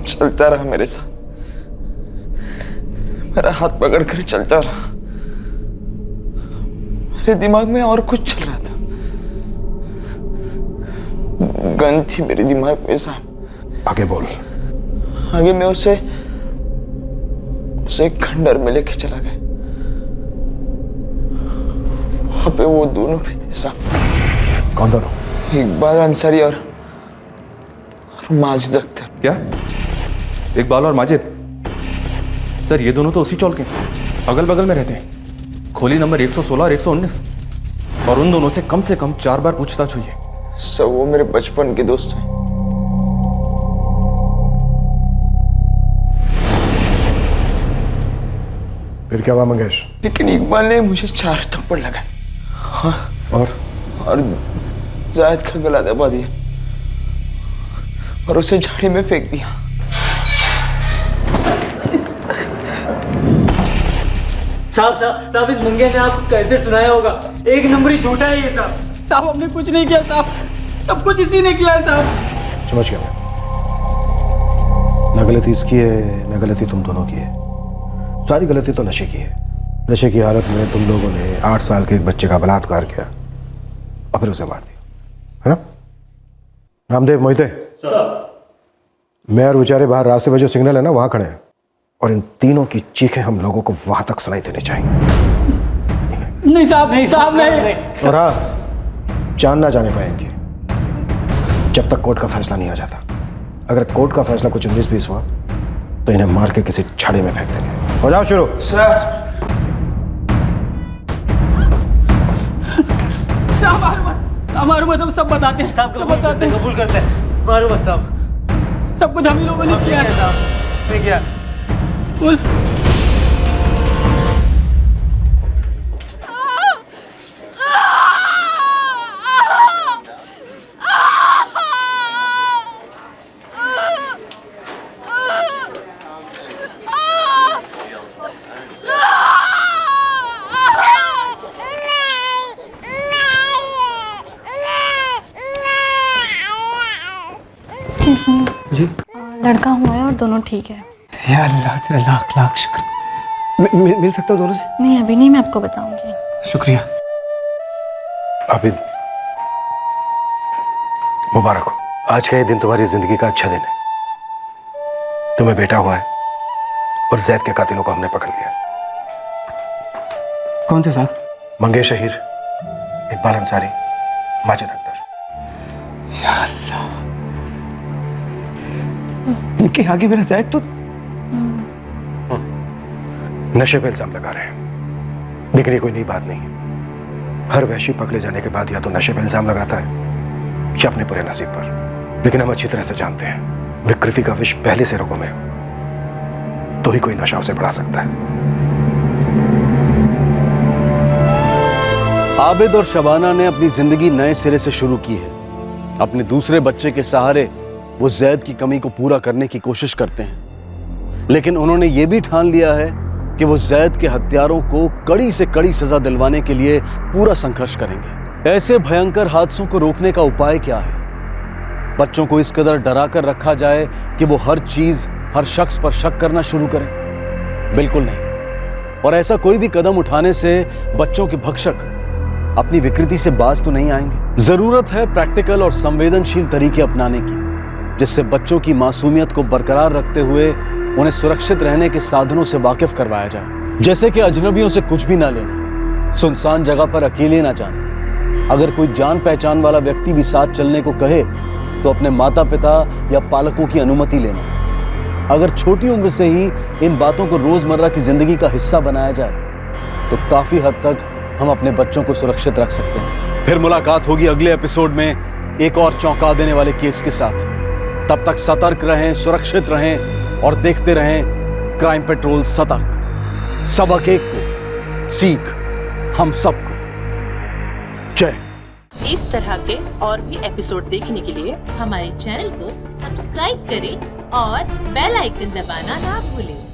चलता रहा मेरे साथ, मेरा हाथ पकड़ कर चलता रहा। मेरे दिमाग में और कुछ चल रहा था, गन थी मेरे दिमाग में साहब। आगे बोल। आगे मैं उसे खंडर में लेके चला गया। वहां पे वो दोनों भी थे साहब। कौन दोनों? इकबाल अंसारी और माजिद अख्तर। क्या? इकबाल और माजिद? सर ये दोनों तो उसी चौल के अगल बगल में रहते हैं, खोली नंबर 116 और 119, और उन दोनों से कम 4 बार पूछताछ हुई है। सर वो मेरे बचपन के दोस्त हैं। फिर क्या हुआ मंगेश? लेकिन इकबाल ने मुझे 4 थप्पड़ लगाए। हाँ, और जायद का गला दबा दिया और उसे झाड़ी में फेंक दिया। साहब इस मुंगे ने आपको कैसे सुनाया होगा, 1 नंबरी झूठा है ये साहब। साहब हमने कुछ नहीं किया साहब, सब कुछ इसी ने किया है साहब। समझ गया मैं। न गलती इसकी है न गलती तुम दोनों की है, सारी गलती तो नशे की है। नशे की हालत में तुम लोगों ने 8 साल के एक बच्चे का बलात्कार किया और फिर उसे मार दिया, है ना? रामदेव, मोहिते, मैं और बेचारे बाहर रास्ते पे जो सिग्नल है ना वहां खड़े हैं, और इन तीनों की चीखें हम लोगों को वहां तक सुनाई देनी चाहिए। नहीं साहब, नहीं। और हाँ, जान ना जाने पाएंगे जब तक कोर्ट का फैसला नहीं आ जाता। अगर कोर्ट का फैसला कुछ 19-20 हुआ तो इन्हें मार के किसी छड़े में फेंक देंगे। हो जाओ शुरू। सर मारो मत, हम सब बताते हैं, सब बताते हैं, कबूल करते हैं। मारो मत साहब, सब कुछ हम ही लोगों ने किया है साहब। नहीं किया। बोल। जी लड़का हुआ है और दोनों ठीक है। या अल्लाह, तेरा लाख लाख शुक्र। मिल सकता हूँ दोनों से? नहीं अभी नहीं, मैं आपको बताऊंगी। शुक्रिया। आबिद, मुबारक हो, आज का ये दिन तुम्हारी जिंदगी का अच्छा दिन है। तुम्हें बेटा हुआ है और जैद के कातिलों को हमने पकड़ लिया। कौन थे साहब? मंगेश अहीर, इकबाल अंसारी, माजिद अख्तर। या अल्लाह, इनके आगे मेरा जैद तो नशे पे इल्जाम लगा रहे हैं, लेकिन ये कोई नई बात नहीं। हर वहशी पकड़े जाने के बाद या तो नशे पे इल्जाम लगाता है या अपने बुरे नसीब पर। लेकिन हम अच्छी तरह से जानते हैं विकृति का विष पहले से रोगों में हो तो ही कोई नशा उसे बढ़ा सकता है। आबिद और शबाना ने अपनी जिंदगी नए सिरे से शुरू की है। अपने दूसरे बच्चे के सहारे वो जैद की कमी को पूरा करने की कोशिश करते हैं, लेकिन उन्होंने ये भी ठान लिया है कि वो जैद के हत्यारों को कड़ी से कड़ी सजा दिलवाने के लिए पूरा संघर्ष करेंगे। ऐसे भयंकर हादसों को रोकने का उपाय क्या है? बच्चों को इस कदर डरा कर रखा जाए कि वो हर चीज, हर शख्स पर शक करना शुरू करें? बिल्कुल नहीं। और ऐसा कोई भी कदम उठाने से बच्चों के भक्षक अपनी विकृति से बाज तो नहीं आएंगे। जरूरत है प्रैक्टिकल और संवेदनशील तरीके अपनाने की, जिससे बच्चों की मासूमियत को बरकरार रखते हुए उन्हें सुरक्षित रहने के साधनों से वाकिफ करवाया जाए। जैसे कि अजनबियों से कुछ भी ना लेना, सुनसान जगह पर अकेले ना जाना, अगर कोई जान पहचान वाला व्यक्ति भी साथ चलने को कहे तो अपने माता पिता या पालकों की अनुमति लेना। अगर छोटी उम्र से ही इन बातों को रोजमर्रा की जिंदगी का हिस्सा बनाया जाए तो काफी हद तक हम अपने बच्चों को सुरक्षित रख सकते हैं। फिर मुलाकात होगी अगले एपिसोड में एक और चौंका देने वाले केस के साथ। तब तक सतर्क रहें, सुरक्षित रहें और देखते रहें क्राइम पेट्रोल सतर्क। सबक एक को, सीख हम सबको। जय। इस तरह के और भी एपिसोड देखने के लिए हमारे चैनल को सब्सक्राइब करें और बेल आइकन दबाना ना भूलें।